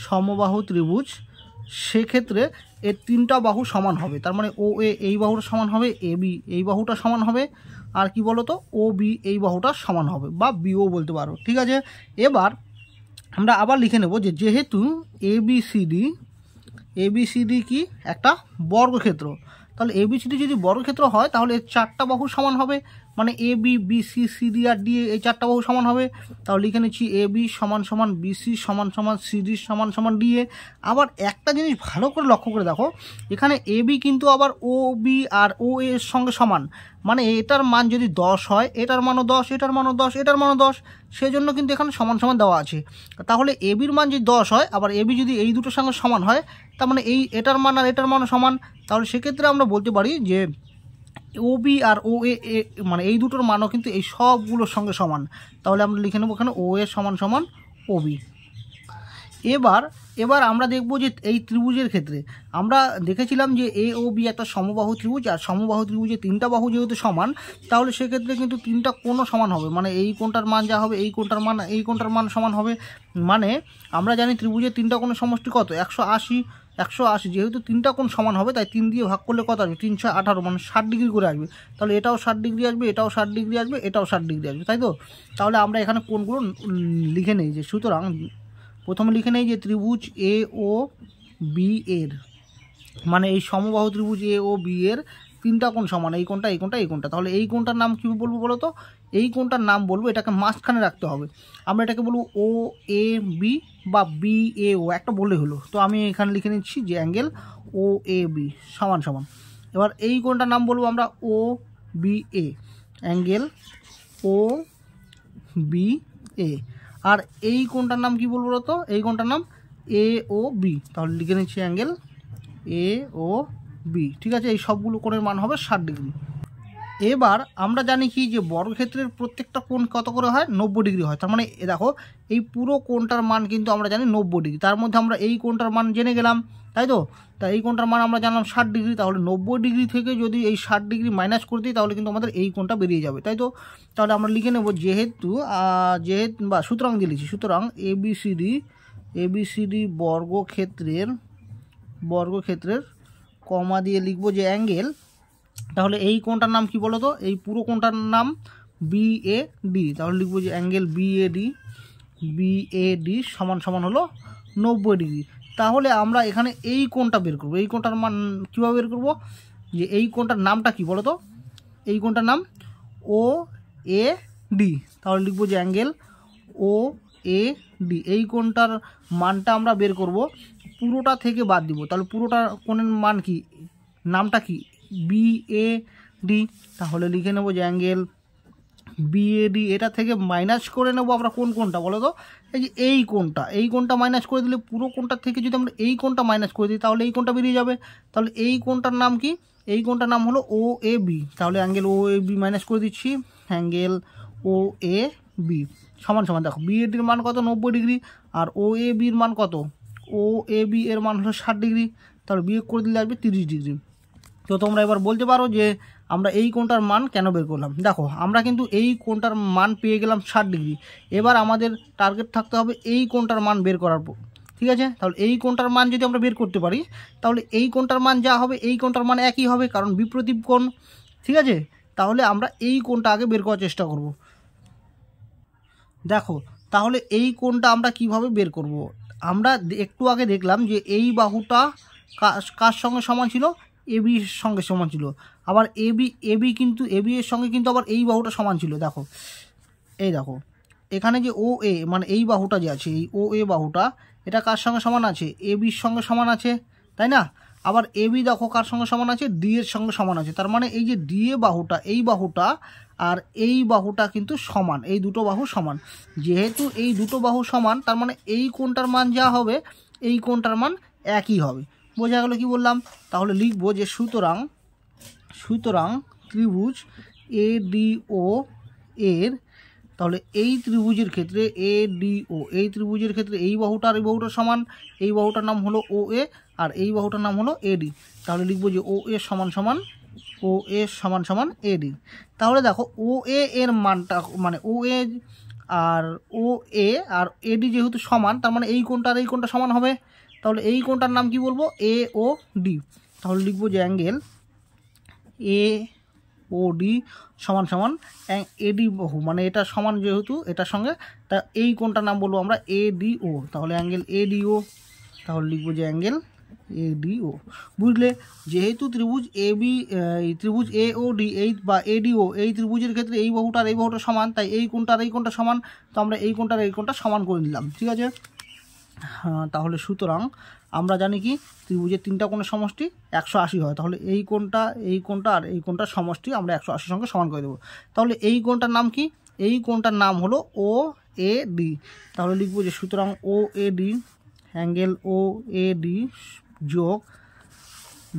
সমবাহু ত্রিভুজ, সেক্ষেত্রে এর 3টা বাহু সমান হবে। তার মানে ও এ এই বাহুটা সমান হবে, এ বি এই বাহুটা সমান হবে, আর কি বলো তো ও বি এই বাহুটা সমান হবে, বা বিও বলতে পারো। ঠিক আছে, এবার আমরা আবার লিখে নেব যে যেহেতু এবিসিডি কি একটা বর্গক্ষেত্র, তাহলে এবিসিডি যদি বর্গক্ষেত্র হয় তাহলে এর 4টা বাহু সমান হবে, মানে A B BC CD R D এই 4টা বাহু সমান হবে। তাহলে লিখে নিচ্ছি এ বি সমান সমান বিসি সমান সমান সিডি সমান সমান ডিএ। আবার একটা জিনিস ভালো করে লক্ষ্য করে দেখো, এখানে এ বি কিন্তু আবার ও বি আর ও এর সঙ্গে সমান, মানে এটার মান যদি 10 হয় এটার মানও 10, এটার মানও 10, এটার মানও 10, সেজন্য কিন্তু এখানে সমান সমান দেওয়া আছে। তাহলে এ বির মান যদি 10 হয়, আবার এ বি যদি এই দুটোর সঙ্গে সমান হয়, তার মানে এটার মান আর এটার মানও সমান। তাহলে সেক্ষেত্রে আমরা বলতে পারি যে ও বি আর ও এ মানে এই দুটোর মানও কিন্তু এই সবগুলোর সঙ্গে সমান। তাহলে আমরা লিখে নেব এখানে ও এ সমান সমান ও বি। এবার আমরা দেখব যে এই ত্রিভুজের ক্ষেত্রে আমরা দেখেছিলাম যে এ ও বি একটা সমবাহু ত্রিভুজ, আর সমবাহু ত্রিভুজে 3টা বাহু যেহেতু সমান, তাহলে সেক্ষেত্রে কিন্তু 3টা কোণও সমান হবে, মানে এই কোণটার মান যা হবে এই কোণটার মান এই কোণটার মান সমান হবে। মানে আমরা জানি ত্রিভুজের 3টা কোণের সমষ্টি কত? 180। যেহেতু 3টা কোণ সমান হবে, তাই 3 দিয়ে ভাগ করলে কত আসবে? 318, মানে 60 ডিগ্রি করে আসবে। তাহলে এটাও 60 ডিগ্রি আসবে, এটাও 60 ডিগ্রি আসবে, এটাও 60 ডিগ্রি আসবে, তাই তো? তাহলে আমরা এখানে কোণগুলো লিখে নেই যে সুতরাং প্রথমে লিখে নেই যে ত্রিভুজ এ ও বি এর, মানে এই সমবাহু ত্রিভুজ এ ও বি এর 3টা কোণ সমান, এই কোণটা এই কোণটা এই কোণটা। তাহলে এই কোণটার নাম কী বলবো বলো তো? এই কোণটার নাম বলবো, এটাকে মাঝখানে রাখতে হবে। আমরা এটাকে বলবো ও এ বি বা বি এ ও, একটা বললে হলো। তো আমি এখানে লিখে নিচ্ছি যে অ্যাঙ্গেল ও এ বি সমান সমান। এবার এই কোণটার নাম বলবো আমরা ও B A, angle O B A. আর এই কোণটার নাম কি বলবো তো? এই কোণটার নাম এ ও বি। তাহলে লিখে নিচ্ছি অ্যাঙ্গেল এ ও বি। ঠিক আছে, এই সবগুলো কোণের মান হবে 60 ডিগ্রি। এবার আমরা জানি কি যে বর্গক্ষেত্রের প্রত্যেকটা কোণ কত করে হয়, 90 ডিগ্রি হয়। তার মানে দেখো এই পুরো কোণটার মান কিন্তু আমরা জানি 90 ডিগ্রি। তার মধ্যে আমরা এই কোণটার মান জেনে গেলাম, তাই তো? তা এই কোণটার মান আমরা জানলাম 60 ডিগ্রি। তাহলে 90 ডিগ্রি থেকে যদি এই 60 ডিগ্রি মাইনাস করে দিই তাহলে কিন্তু আমাদের এই কোণটা বেরিয়ে যাবে, তাই তো? তাহলে আমরা লিখে নেব যেহেতু বা সুতরাং দিয়ে লিখছি, সুতরাং এবিসিডি বর্গক্ষেত্রের কমা দিয়ে লিখবো যে অ্যাঙ্গেল। তাহলে এই কোণটার নাম কি বলো তো? এই পুরো কোণটার নাম বিএডি। তাহলে লিখবো যে অ্যাঙ্গেল বিএডি সমান সমান হলো 90 ডিগ্রি। তাহলে আমরা এখানে এই কোণটা বের করবো। এই কোণটার মান কীভাবে বের করবো? যে এই কোণটার নামটা কি বলো তো? এই কোণটার নাম ও এ ডি। তাহলে লিখবো যে অ্যাঙ্গেল ও এ ডি। এই কোণটার মানটা আমরা বের করব, পুরোটা থেকে বাদ দিব। তাহলে পুরোটা কোণের মান কি, নামটা কি? বিএডি। তাহলে লিখে নেব যে অ্যাঙ্গেল বিএডি। এটা থেকে মাইনাস করে নেব আমরা কোন কোণটা বলো তো? এই যে এই কোণটা মাইনাস করে দিলে পুরো কোণটার থেকে যদি আমরা এই কোণটা মাইনাস করে দিই তাহলে এই কোণটা বেরিয়ে যাবে। তাহলে এই কোণটার নাম কি? এই কোণটার নাম হলো ও এ বি। তাহলে angle O A B minus করে দিচ্ছি, অ্যাঙ্গেল ও এ বি সমান সমান, দেখো বিএডির মান কত? 90 ডিগ্রি। আর ও এ বির মান কত? ও এ বি এর মান হলো 60 ডিগ্রি। তাহলে বিয়োগ করে দিলে আসবে 30 ডিগ্রি। তো তোমরা এবার বলতে পারো যে আমরা এই কোণটার মান কেন বের করলাম। দেখো আমরা কিন্তু এই কোণটার মান পেয়ে গেলাম 60 ডিগ্রি। এবার আমাদের টার্গেট থাকতে হবে এই কোণটার মান বের করার পর, ঠিক আছে? তাহলে এই কোণটার মান যদি আমরা বের করতে পারি তাহলে এই কোণটার মান যা হবে এই কোণটার মান একই হবে, কারণ বিপরীত কোণ, ঠিক আছে? তাহলে আমরা এই কোণটা আগে বের করার চেষ্টা করব। দেখো তাহলে এই কোণটা আমরা কিভাবে বের করব? আমরা একটু আগে দেখলাম যে এই বাহুটা কার সঙ্গে সমান ছিল? এবির সঙ্গে সমান ছিল। আবার এবি কিন্তু এবি এর সঙ্গে কিন্তু আবার এই বাহুটা সমান ছিল। দেখো এই দেখো এখানে যে ও এ মানে এই বাহুটা যে আছে, এই ও এ বাহুটা, এটা কার সঙ্গে সমান আছে? এবির সঙ্গে সমান আছে, তাই না? আবার এবি দেখো কার সঙ্গে সমান আছে? ডি এর সঙ্গে সমান আছে। তার মানে এই যে ডি এ বাহুটা, এই বাহুটা আর এই বাহুটা কিন্তু সমান, এই দুটো বাহু সমান। যেহেতু এই দুটো বাহু সমান তার মানে এই কোণটার মান যা হবে এই কোণটার মান একই হবে। বোঝা গেল কি বললাম? তাহলে লিখবো যে সুতরাং ত্রিভুজ এডিও এর, তাহলে এই ত্রিভুজের ক্ষেত্রে এডিও, এই ত্রিভুজের ক্ষেত্রে এই বাহুটা আর এই বাহুটা সমান। এই বাহুটার নাম হলো ও এ আর এই বাহুটার নাম হলো এডি। তাহলে লিখবো যে ও এ সমান সমান এডি। তাহলে দেখো ও এ এর মানটা মানে ও এ আর ও এ আর এডি যেহেতু সমান তার মানে এই কোণটা আর এই কোণটা সমান হবে। তাহলে এই কোণটার নাম কি বলবো? এ ও ডি। তাহলে লিখবো যে অ্যাঙ্গেল এ ও ডি সমান সমান এডি বাহু, মানে এটা সমান যেহেতু এটার সঙ্গে, তা এই কোণটার নাম বলবো আমরা এডিও। তাহলে অ্যাঙ্গেল এডিও। তাহলে লিখবো যে অ্যাঙ্গেল এডিও। বুঝলে? যেহেতু ত্রিভুজ ত্রিভুজ এ ও ডি এই বা এডিও এই ত্রিভুজের ক্ষেত্রে এই বাহুটা আর এই বাহুটা সমান, তাই এই কোণটা আর এই কোণটা সমান। তো আমরা এই কোণটা আর এই কোণটা সমান করে নিলাম, ঠিক আছে? হ্যাঁ, তাহলে সুতরাং আমরা জানি কি ত্রিভুজের তিনটা কোণের সমষ্টি 180 হয়। তাহলে এই কোণটা আর এই কোণটার সমষ্টি আমরা 180 সঙ্গে সমান করে দেবো। তাহলে এই কোণটার নাম কি? এই কোণটার নাম হলো ও এ ডি। তাহলে লিখবো যে সুতরাং O A D, angle O A D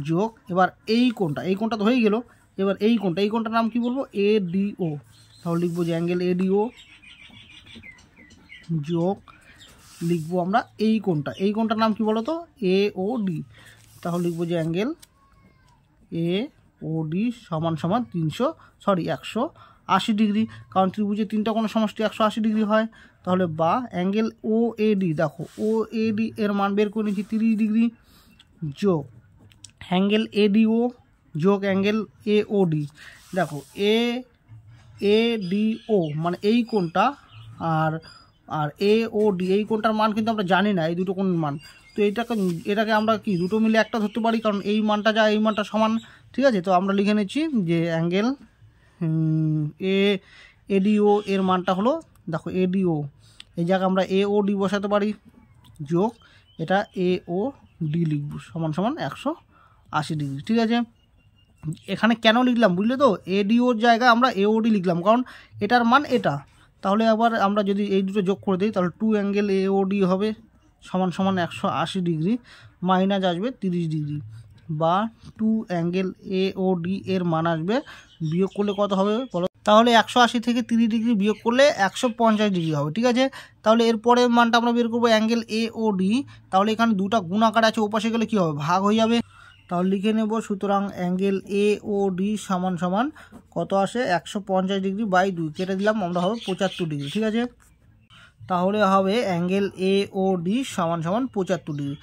যোগ এবার এই কোণটা তো হয়ে গেল। এবার এই কোণটার নাম কি বলবো? এ ডি ও। তাহলে লিখবো যে অ্যাঙ্গেল এ ডি ও যোগ লিখবো আমরা এই কোণটার নাম কি বলো তো? এ ও ডি। তাহলে লিখবো যে অ্যাঙ্গেল এ ও ডি সমান সমান 180 ডিগ্রি, কারণ ত্রিভুজের তিনটা কোণের সমষ্টি 180 ডিগ্রি হয়। তাহলে বা অ্যাঙ্গেল ও এ ডি, দেখো ও এ ডি এর মান বের করে নিচ্ছি 30 ডিগ্রি, যোগ অ্যাঙ্গেল এডিও যোগ অ্যাঙ্গেল এ ও ডি। দেখো এ ডি ও মানে এই কোণটা আর এ ও ডি এই কোণটার মান কিন্তু আমরা জানি না, এই দুটো কোণের মান। তো এটাকে আমরা কি দুটো মিলে একটা ধরতে পারি, কারণ এই মানটা যা এই মানটা সমান, ঠিক আছে? তো আমরা লিখে নিচ্ছি যে অ্যাঙ্গেল এডিও এর মানটা হলো, দেখো এডিও এই জায়গায় আমরা এ ও ডি বসাতে পারি, যোগ এটা এ ও ডি লিখব সমান সমান 180 ডিগ্রি, ঠিক আছে? এখানে কেন লিখলাম বুঝলে তো? এডিওর জায়গায় আমরা এওডি লিখলাম কারণ এটার মান এটা। তাহলে আবার আমরা যদি এই দুটো যোগ করে দিই তাহলে 2 অ্যাঙ্গেল এওডি হবে সমান সমান 180 ডিগ্রি, মাইনাস আসবে 30 ডিগ্রি। বা 2 অ্যাঙ্গেল এ ও ডি এর মান আসবে, বিয়োগ করলে কত হবে বলো? তাহলে 180 থেকে 30 ডিগ্রি বিয়োগ করলে 150 ডিগ্রি হবে, ঠিক আছে। তাহলে এরপরের মানটা আমরা বের করবো অ্যাঙ্গেল এ ও ডি। তাহলে এখানে দুটা গুণ আকার আছে, ওপাশে গেলে কী হবে, ভাগ হয়ে যাবে। তাহলে লিখে নেব, সুতরাং অ্যাঙ্গেল এ ও ডি সমান সমান কত আসে, 150 ডিগ্রি বাই 2 কেটে দিলাম, আমরা হবে 75 ডিগ্রি, ঠিক আছে। তাহলে হবে অ্যাঙ্গেল এ ও ডি সমান সমান 75 ডিগ্রি।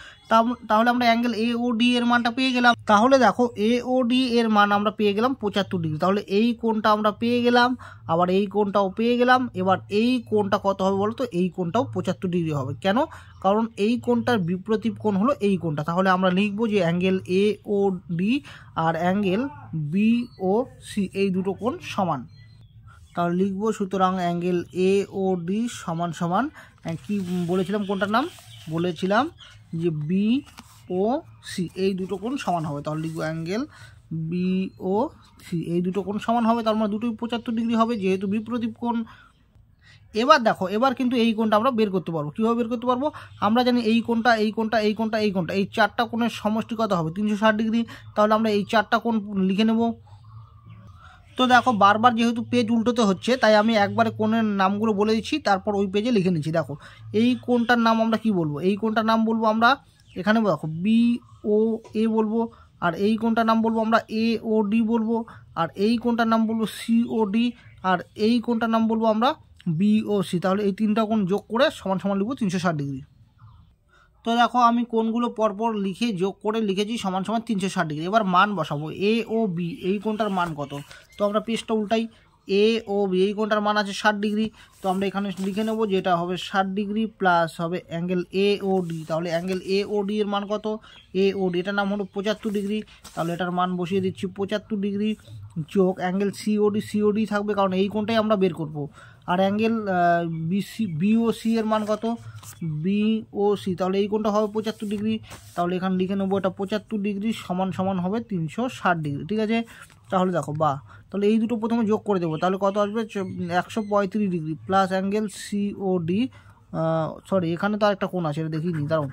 তাহলে আমরা অ্যাঙ্গেল এ ও ডি এর মানটা পেয়ে গেলাম। তাহলে দেখো এ ও ডি এর মান আমরা পেয়ে গেলাম 75 ডিগ্রি। তাহলে এই কোণটা আমরা পেয়ে গেলাম, আবার এই কোণটাও পেয়ে গেলাম। এবার এই কোণটা কত হবে বলো তো, এই কোণটাও 75 ডিগ্রি হবে। কেন? কারণ এই কোণটার বিপরীত কোণ হলো এই কোণটা। তাহলে আমরা লিখবো যে অ্যাঙ্গেল এ ও ডি আর অ্যাঙ্গেল বি ও সি এই দুটো কোণ সমান। তাহলে লিখবো, সুতরাং অ্যাঙ্গেল এ ও ডি সমান সমান কি বলেছিলাম, কোনটার নাম বলেছিলাম যে বি ও সি এই দুটো কোণ সমান হবে। তাহলে লিখবো অ্যাঙ্গেল বি ও সি এই দুটো কোণ সমান হবে, তার মানে দুটোই 75 ডিগ্রি হবে যেহেতু বিপরীত কোণ। এবার দেখো, এবার কিন্তু এই কোণটা আমরা বের করতে পারবো। কীভাবে বের করতে পারবো? আমরা জানি এই কোণটা, এই কোণটা, এই কোণটা, এই কোণটা, এই চারটা কোণের সমষ্টি কত হবে, 360 ডিগ্রি। তাহলে আমরা এই চারটা কোণ লিখে নেব। তো দেখো বারবার যেহেতু পেজ উল্টোতে হচ্ছে, তাই আমি একবারে কোণের নামগুলো বলে দিচ্ছি, তারপর ওই পেজে লিখে নিচ্ছি। দেখো এই কোণটার নাম আমরা কি বলবো, এই কোণটার নাম বলবো আমরা এখানে দেখো বি ও এ বলবো, আর এই কোণটার নাম বলবো আমরা এ ও ডি বলবো, আর এই কোণটার নাম বলবো সি ও ডি, আর এই কোণটার নাম বলবো আমরা বি ও সি। তাহলে এই তিনটা কোণ যোগ করে সমান সমান লিখবো 360 ডিগ্রি। তো দেখো আমি কোণগুলো পরপর লিখে যোগ করে লিখেছি সমান সমান 360 ডিগ্রি। এবার মান বসাবো, এ ও বি এই কোণটার মান কত। তো আমরা পেজটা উল্টাই, এ ও বি এই কোণটার মান আছে 60 ডিগ্রি। তো আমরা এখানে লিখে নেব যেটা হবে 60 ডিগ্রি প্লাস হবে অ্যাঙ্গেল এ ও ডি। তাহলে অ্যাঙ্গেল এ ও ডি এর মান কত, এ ও ডি এটার নাম হলো 75 ডিগ্রি। তাহলে এটার মান বসিয়ে দিচ্ছি 75 ডিগ্রি যোগ অ্যাঙ্গেল সিওডি, সিওডি থাকবে কারণ এই কোণটাই আমরা বের করব। আর অ্যাঙ্গেল বিওসি এর মান কত, বিওসি, তাহলে এই কোণটা হবে 75 ডিগ্রি। তাহলে এখানে লিখে নেবো এটা 75 ডিগ্রি সমান সমান হবে 360 ডিগ্রি, ঠিক আছে। তাহলে দেখো তাহলে এই দুটো প্রথমে যোগ করে দেবো, তাহলে কত আসবে 135 degree plus angle COD, sorry এখানে তো আরেকটা কোণ আছে, এটা দেখিনি, দাঁড়াও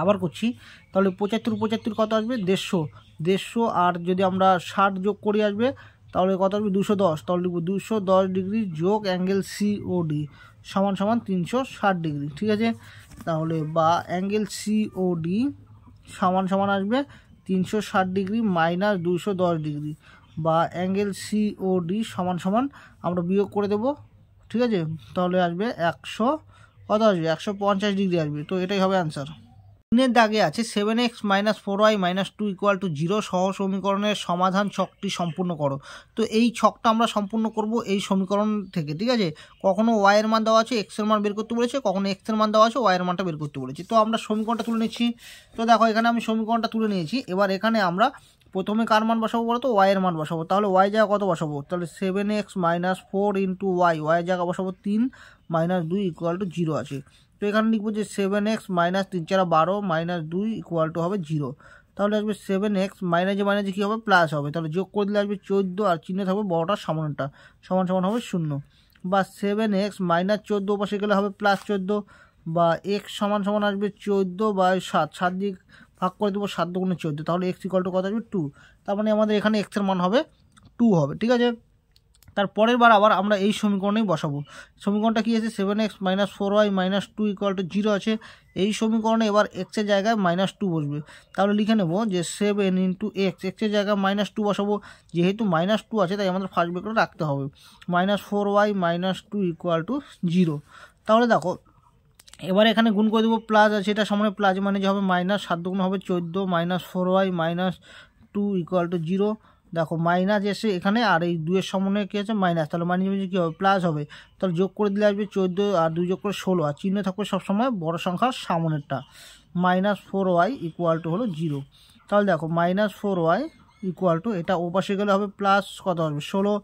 আবার করছি। তাহলে 75 কত আসবে 150, আর যদি আমরা 60 যোগ করি আসবে, তাহলে কত আসবে 210। তাহলে লিখব 210 ডিগ্রি যোগ অ্যাঙ্গেল সিওডি সমান সমান 360 ডিগ্রি, ঠিক আছে। তাহলে অ্যাঙ্গেল সিওডি সমান সমান আসবে 360 ডিগ্রি মাইনাস 210 ডিগ্রি, বা অ্যাঙ্গেল সিওডি সমান সমান আমরা বিয়োগ করে দেব, ঠিক আছে। তাহলে আসবে কত আসবে 150 ডিগ্রি আসবে। তো এটাই হবে অ্যান্সার। তিনের দাগে আছে 7x - 4y - 2 = 0 সহ সমীকরণের সমাধান ছকটি সম্পূর্ণ করো। তো এই ছকটা আমরা সম্পূর্ণ করব এই সমীকরণ থেকে, ঠিক আছে। কখনো y এর মান দেওয়া আছে, x এর মান বের করতে বলেছে, কখনো x এর মান দেওয়া আছে, y এর মানটা বের করতে বলেছে। তো আমরা সমীকরণটা তুলে নিচ্ছি। তো দেখো এখানে আমি সমীকরণটা তুলে নিয়েছি। এবার এখানে আমরা প্রথমে কার মান বসাবো বলো তো, y এর মান বসাবো। তাহলে y জায়গা কত বসাবো, তাহলে 7x - 4 × y, y জায়গা বসাবো 3 - 2 = 0 আছে। তো এখানে লিখবো যে 7x - 3 × 4 = 12 - 2 = হবে 0। তাহলে আসবে 7x মাইনাসে মাইনাসে কী হবে, প্লাস হবে। তাহলে যোগ করে দিলে আসবে 14, আর চিহ্ন থাকবে বড়টার সামনেরটা সমান সমান হবে 0, বা 7x - 14 পাশে গেলে হবে +14, বা x সমান সমান আসবে 14/7, 7 দিয়ে ভাগ করে দেবো, 7 × 14, তাহলে x = কত আসবে 2। তার মানে আমাদের এখানে x এর মান হবে 2 হবে, ঠিক আছে। তারপরের বার আবার আমরা এই সমীকরণেই বসাবো। সমীকরণটা কী আছে, 7x - 4y - 2 = 0 আছে। এই সমীকরণে এবার x এর জায়গায় -2 বসবে। তাহলে লিখে নেব যে 7 × x, x এর জায়গায় -2 বসাবো। যেহেতু -2 আছে তাই আমাদের ফার্স্ট ব্র্যাকেটে রাখতে হবে। -4y - 2 = 0। তাহলে দেখো এবার এখানে গুণ করে দেবো, প্লাস আছে এটা সামনে প্লাস মানে যে হবে -7 × হবে 14 -4y - 2 = 0। দেখো মাইনাস এসে এখানে, আর এই 2 এর সামনে কী আছে মাইনাস, তাহলে মাইনাস কী হবে প্লাস হবে। তাহলে যোগ করে দিলে আসবে 14 আর 2 যোগ করে 16, আর চিহ্ন থাকবে সবসময় বড় সংখ্যার সামনেরটা। -4y = হলো 0। তাহলে দেখো -4y = এটা ওপাশে গেলে হবে প্লাস কত আসবে 16,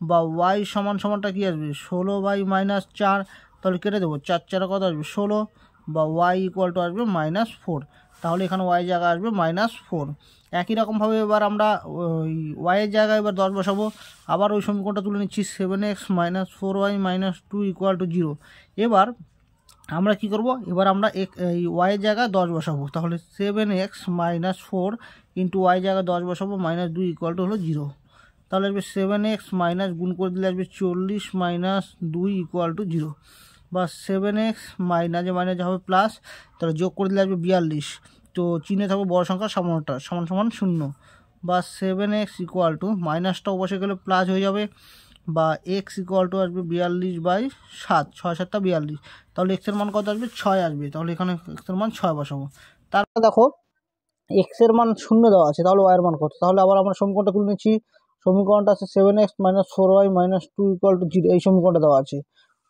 বা y সমান সমানটা কী আসবে 16/-4, তাহলে কেটে দেবো 4 4 কত আসবে 16, বা y = আসবে -4। তাহলে এখানে y জায়গায় আসবে -4। একই রকমভাবে এবার আমরা ওই y এর জায়গায় এবার 10 বসাবো। আবার ওই সমীকরণটা তুলে নিচ্ছি, 7x - 4y - 2 = 0। এবার আমরা কি করব, এবার আমরা এই ওয়াইয়ের জায়গায় 10 বসাবো। তাহলে 7x মাইনাস 4 ইন্টু ওয়াই জায়গায় 10 বসাবো, মাইনাস 2 ইকুয়াল টু হলো 0। তাহলে আসবে 7x মাইনাস গুণ করে দিলে আসবে 40 মাইনাস 2 ইকুয়াল টু 0, বা 7x মাইনাসে মাইনাসে হবে প্লাস, তাহলে যোগ করে দিলে আসবে 42। তো চিহ্নে থাকবে বড় সংখ্যা সামান্যটা সমান সমান 0, বা 7x ইকুয়াল টু মাইনাসটা বসে গেলে প্লাস হয়ে যাবে, বা এক্স ইকুয়াল টু আসবে 42/7, 6 7টা 42। তাহলে এক্সের মান কত আসবে, 6 আসবে। তাহলে এখানে এক্সের মান 6 বসাবো। তারপর দেখো এক্সের মান 0 দেওয়া আছে, তাহলে ওয়াইয়ের মান কত? তাহলে আবার আমরা সমীকরণটা তুলে নিচ্ছি। সমীকরণটা আছে 7x minus 4y minus 2 equal two 0, এই সমীকরণটা দেওয়া আছে।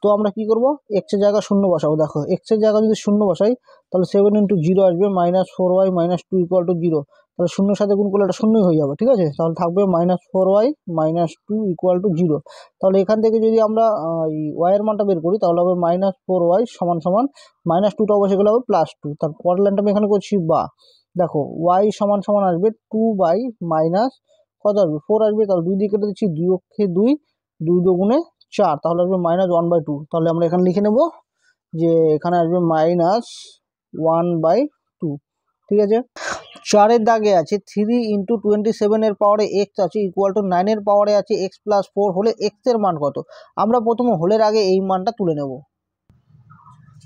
তো আমরা কি করব, এক্সের জায়গায় 0 বসাবো। দেখো এক্সের জায়গায় যদি 0 বসাই তাহলে 7 ইন্টু 0 আসবে minus 4y minus 2 equal two 0। তাহলে 0 সাথে গুণ করলে এটা 0 হয়ে যাবে, ঠিক আছে। তাহলে থাকবে minus 4y minus 2 equal two 0। তাহলে এখান থেকে যদি আমরা এই ওয়াইয়ের মানটা বের করি তাহলে হবে মাইনাস 4y সমান সমান মাইনাস 2টা বসে গেলে হবে প্লাস 2। তার পরের লাইনটা আমি এখানে করছি বা। দেখো ওয়াই সমান সমান আসবে 2 বাই মাইনাস কত আসবে, 4 আসবে। তাহলে 2 দিয়ে কেটে দিচ্ছি, 2 অক্ষে 2, 2 দুগুণে 4, তাহলে আসবে মাইনাস 1/2। তাহলে আমরা এখানে লিখে নেব যে এখানে আসবে মাইনাস 1/2, ঠিক আছে। 4-এর দাগে আছে 3 ইন্টু 27 এর পাওয়ারে এক্স আছে ইকুয়াল টু 9 এর পাওয়ারে আছে এক্স প্লাস 4 হলে এক্স এর মান কত? আমরা প্রথমে হোলের আগে এই মানটা তুলে নেব।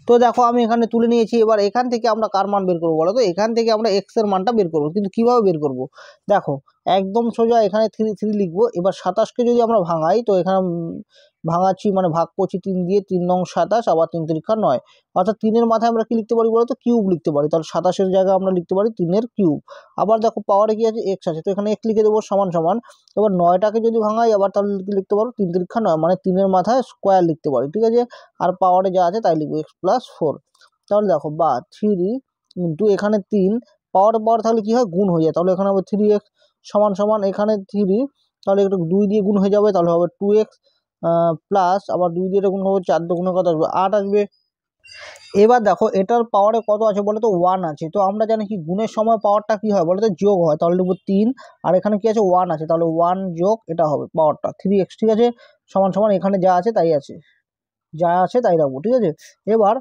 তো দেখো আমি এখানে তুলে নিয়েছি। এবার এখান থেকে আমরা কার মান বের করবো বলো তো? এখান থেকে আমরা এক্স এর মানটা বের করবো, কিন্তু কিভাবে বের করব? দেখো একদম সোজা এখানে 3 লিখবো। এবার 27কে যদি আমরা ভাঙাই, তো এখানে ভাঙাচ্ছি মানে ভাগ করছি 3 দিয়ে, 3 নং 27, আবার 3 3 9, অর্থাৎ 3-এর মাথায় আমরা কি লিখতে পারি বলো তো? কিউব লিখতে পারি। তাহলে 27-এর জায়গায় আমরা লিখতে পারি 3-এর কিউব। আবার দেখো পাওয়ারে কি আছে, এক্স আছে, তো এখানে এক্স লিখে দেবো সমান সমান। এবার 9টাকে যদি ভাঙাই আবার তাহলে কি লিখতে পারো, 3 3 9, মানে 3-এর মাথায় স্কোয়ার লিখতে পারি, ঠিক আছে। আর পাওয়ারে যা আছে তাই লিখবো, এক্স প্লাস 4। তাহলে দেখো বা 3 ইন্টু এখানে 3 পাওয়ার তাহলে কি হয়, গুণ হয়ে যায়। তাহলে এখানে হবে 3x সমান সমান এখানে 3, তাহলে একটু 2 দিয়ে গুণ হয়ে যাবে, তাহলে হবে 2x প্লাস আবার 2 দিয়ে এটা গুণ হবে, 4 দুগুণে কত আসবে, 8 আসবে। এবার দেখো এটার পাওয়ারে কত আছে বলো তো, 1 আছে। তো আমরা জানি কি গুণের সময় পাওয়ারটা কি হয় বলো তো, যোগ হয়। তাহলে লিখবো 3, আর এখানে কি আছে 1 আছে, তাহলে 1 যোগ এটা হবে পাওয়ারটা 3x, ঠিক আছে। সমান সমান এখানে যা আছে তাই আছে, যা আছে তাই রাখবো, ঠিক আছে। এবার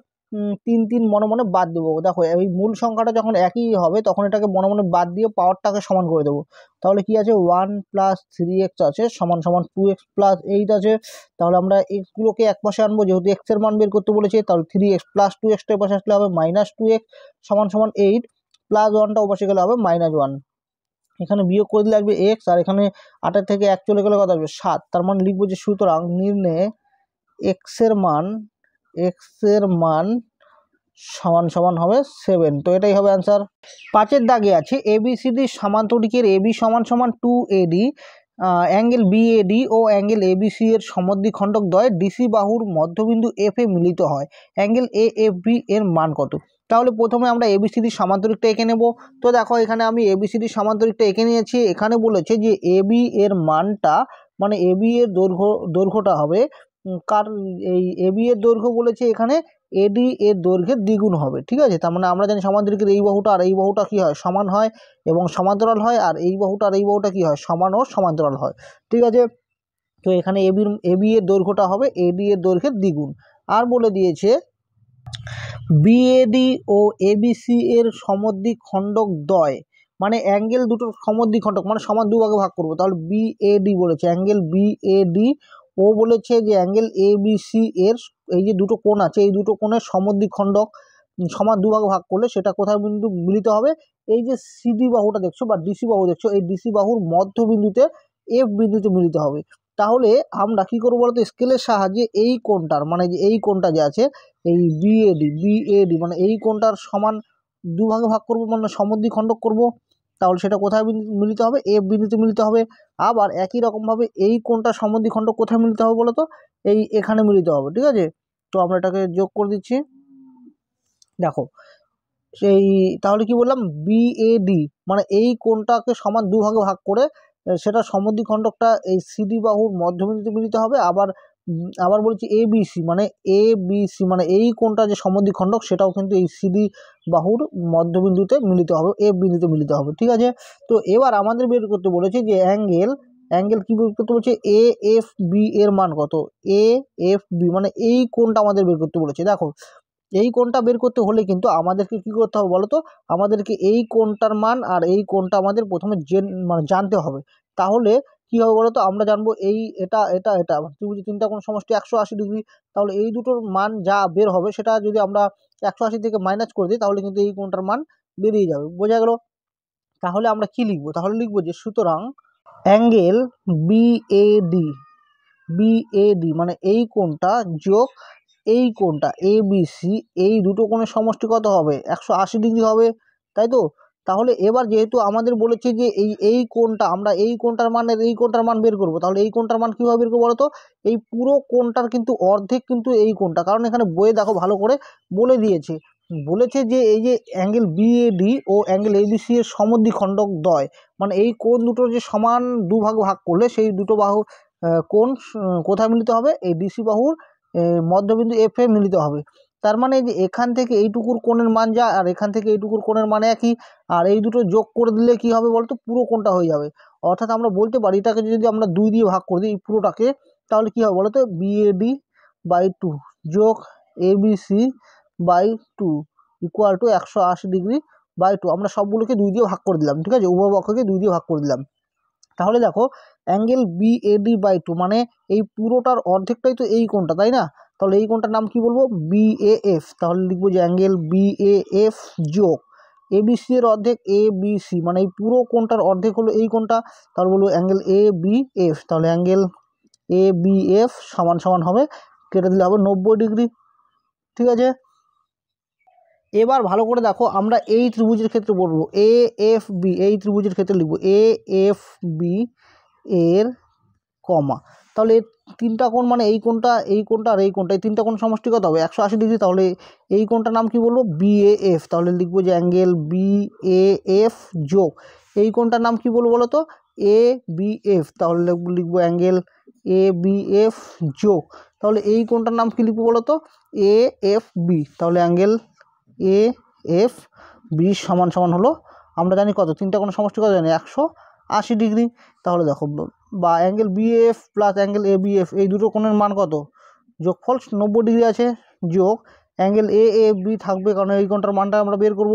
3 3 মনে মনে বাদ দেবো। দেখো এই মূল সংখ্যাটা যখন একই হবে তখন এটাকে মনে মনে বাদ দিয়ে পাওয়ারটাকে সমান করে দেবো। তাহলে কি আছে, 1 প্লাস 3x আছে সমান সমান 2x প্লাস 8 আছে। তাহলে আমরা x গুলোকে এক পাশে আনবো, যেহেতু x এর মান বের করতে বলেছে। তাহলে 3x প্লাস 2x টা পাশে আসলে হবে মাইনাস 2x সমান সমান 8, প্লাস 1টা পাশে গেলে হবে মাইনাস 1। এখানে বিয়োগ করে দিলে আসবে x, আর এখানে 8 থেকে 1 চলে গেলে কত আসবে, 7। তার মানে লিখবো যে সুতরাং নির্ণয়ে x এর মান সমান সমান হবে 7। তো এটাই হবে অ্যান্সার। 5-এর দাগে আছে এবিসিডি সামান্তরিকের এবি সমান সমান 2AD, অ্যাঙ্গেল বিএডি ও অ্যাঙ্গেল এবিসি এর সমদ্বিখণ্ডক দ্বয় ডিসি বাহুর মধ্যবিন্দু এফ এ মিলিত হয়, অ্যাঙ্গেল এএফবি এর মান কত? তাহলে প্রথমে আমরা এবিসিডি সামান্তরিকটা এঁকে নেব। তো দেখো এখানে আমি এবিসিডি সামান্তরিকটা এঁকে নিয়েছি। এখানে বলেছে যে এবি এর মানটা মানে এবি এর দৈর্ঘ্যটা হবে কার, এই এবি এর দৈর্ঘ্য বলেছে এখানে এডি এর দৈর্ঘ্যের দ্বিগুণ হবে, ঠিক আছে। তার মানে আমরা জানি সমান্তরিকের এই বাহুটা আর এই বাহুটা কি হয়, সমান হয় এবং সমান্তরাল হয়, আর এই বাহুটা আর এই বাহুটা কি হয়, সমান ও সমান্তরাল হয়, ঠিক আছে। তো এখানে এবি এর দৈর্ঘ্যটা হবে এডি এর দৈর্ঘ্যের দ্বিগুণ। আর বলে দিয়েছে বিএডি ও এবিসি এর সমদ্বিখণ্ডক দ্বয়, মানে অ্যাঙ্গেল দুটোর সমদ্বিখণ্ডক, মানে সমান দুভাগে ভাগ করবো। তাহলে বিএডি বলেছে, অ্যাঙ্গেল বিএডি ও বলেছে যে অ্যাঙ্গেল এবিসি এর এই যে দুটো কোণ আছে, এই দুটো কোণের সমদ্বিখণ্ডক সমান দুভাগে ভাগ করলে সেটা কোথায় বিন্দু মিলিত হবে, এই যে সিডি বাহুটা দেখছো বা ডিসি বাহু দেখছো, এই ডিসি বাহুর মধ্যবিন্দুতে এফ বিন্দুতে মিলিত হবে। তাহলে আমরা কি করবো বলতো, স্কেলের সাহায্যে এই কোণটার মানে যে এই কোণটা যে আছে এই বিএডি মানে এই কোণটার সমান দুভাগে ভাগ করবো, মানে সমদ্বিখণ্ডক করব। তাহলে সেটা কোথায় মিলিত হবে, এফ বিন্দুতে মিলিত হবে। আবার একই রকমভাবে এই কোণটা সমদ্বিখণ্ডক কোথায় মিলিত হবে বলো তো, এই এখানে মিলিত হবে, ঠিক আছে। তো আমরা এটাকে যোগ করে দিচ্ছি। দেখো সেই তাহলে কি বললাম, বিএডি মানে এই কোণটাকে সমান দুভাগে ভাগ করে সেটা সমদ্বিখণ্ডকটা এই সিডি বাহুর মধ্যবিন্দুতে মিলিত হবে। আবার বলছি এবিসি মানে এই কোণটা যে সমদ্বিখণ্ডক সেটাও কিন্তু এই সিডি বাহুর মধ্যবিন্দুতে মিলিত হবে, এফ বিন্দুতে মিলিত হবে, ঠিক আছে। তো এবার আমাদের বের করতে বলেছে যে অ্যাঙ্গেল কি বের করতে বলছে, এ এফ বি এর মান কত, এ এফ বি মানে এই কোণটা আমাদের বের করতে বলেছে। দেখো এই কোণটা বের করতে হলে কিন্তু আমাদেরকে কি করতে হবে বলো তো, আমাদেরকে এই কোণটার মান আর এই কোণটা আমাদের প্রথমে মানে জানতে হবে। তাহলে কি হবে বলো তো, আমরা জানবো এই এটা এটা এটা ত্রিভুজ তিনটা কোণ সমষ্টি 180 ডিগ্রি। তাহলে এই দুটোর মান যা বের হবে সেটা যদি আমরা 180 থেকে মাইনাস করে দিই তাহলে কিন্তু এই কোণটার মান বেরিয়ে যাবে। বোঝা গেল? তাহলে আমরা কি লিখবো, তাহলে লিখবো যে সুতরাং অ্যাঙ্গেল বিএডি, বিএডি মানে এই কোণটা যোগ এই কোণটা এবিসি, এই দুটো কোণের সমষ্টি কত হবে, 180 ডিগ্রি হবে, তাই তো? তাহলে এবার যেহেতু আমাদের বলেছে যে এই কোণটা, আমরা এই কোণটার মান এই কোণটার মান বের করবো, তাহলে এই কোণটার মান কীভাবে বের করবো বলো তো, এই পুরো কোণটার কিন্তু অর্ধেক কিন্তু এই কোণটা, কারণ এখানে বইয়ে দেখো ভালো করে বলে দিয়েছে, বলেছে যে এই যে অ্যাঙ্গেল বিএডি ও অ্যাঙ্গেল এবিসি এর সমদ্বিখণ্ডক দ্বয়, মানে এই কোণ দুটো যে সমান দুভাগ ভাগ করলে সেই দুটো বাহু কোণ কোথায় মিলিত হবে, এই ডিসি বাহুর মধ্যবিন্দু এফ এ মিলিত হবে। তার মানে যে এখান থেকে এইটুকুর কোণের মান যা আর এখান থেকে এইটুকুর কোণের মান একই, আর এই দুটো যোগ করে দিলে কি হবে বলতো, পুরো কোণটা হয়ে যাবে। অর্থাৎ আমরা বলতে পারি এটাকে যদি আমরা 2 দিয়ে ভাগ করে দিই পুরোটাকে, তাহলে কি হবে বলতো, বিএডি বাই 2 যোগ ABC by 2 equal to 180 degree by 2। আমরা সবগুলোকে 2 দিয়ে ভাগ করে দিলাম, ঠিক আছে, উভয় পক্ষকে 2 দিয়ে ভাগ করে দিলাম। তাহলে দেখো অ্যাঙ্গেল বিএডি বাই 2 মানে এই পুরোটার অর্ধেকটাই তো এই কোণটা, তাই না? তাহলে এই কোণটার নাম কি বলবো, বিএএফ। তাহলে লিখবো যে অ্যাঙ্গেল বিএএফ যোগ এবিসি এর অর্ধেক এবিসি, মানে এই পুরো কোণটার অর্ধেক হলো এই কোণটা, তাহলে বলবো অ্যাঙ্গেল এবিএফ। তাহলে অ্যাঙ্গেল এবিএফ সমান সমান হবে, কেটে দিলে হবে 90 ডিগ্রি, ঠিক আছে। এবার ভালো করে দেখো, আমরা এই ত্রিভুজের ক্ষেত্রে বলবো এ এফ বি, এই ত্রিভুজের ক্ষেত্রে লিখবো এ এফ বি এর কমা, তাহলে এই তিনটা কোণ মানে এই কোণটা এই কোণটা আর এই কোণটা, এই তিনটা কোণ সমষ্টি কত হবে, 180 ডিগ্রি। তাহলে এই কোণটার নাম কি বলবো, বিএএফ। তাহলে লিখবো যে অ্যাঙ্গেল বিএএফ যোগ এই কোণটার নাম কি বলবো বলো তো, এ বিএফ। তাহলে লিখবো অ্যাঙ্গেল এ বিএফ যোগ, তাহলে এই কোণটার নাম কি লিখবো বলো তো, এ এফ বি। তাহলে অ্যাঙ্গেল এ এফ বি সমান সমান হলো, আমরা জানি কত, তিনটা কোণ সমষ্টি কত জানি, 180 ডিগ্রি। তাহলে দেখো, বা অ্যাঙ্গেল বিএফ প্লাস অ্যাঙ্গেল এ বিএফ এই দুটো কোণের মান কত, যোগফল 90 ডিগ্রি আছে, যোগ অ্যাঙ্গেল এ এফ বি থাকবে কারণ এই কোণটার মানটা আমরা বের করব,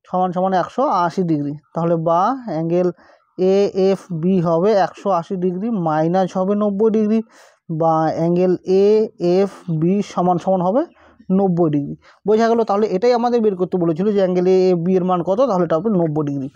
সমান সমান 180 ডিগ্রি। তাহলে বা অ্যাঙ্গেল এ এফ বি হবে 180 ডিগ্রি মাইনাস হবে 90 ডিগ্রি, বা অ্যাঙ্গেল এ এফ বি সমান সমান হবে 90 ডিগ্রি। বোঝা গেল? তাহলে এটাই আমাদের বের করতে বলেছিল যে অ্যাঙ্গেল এ এফ বি এর মান কত, তাহলে এটা হবে 90 ডিগ্রি।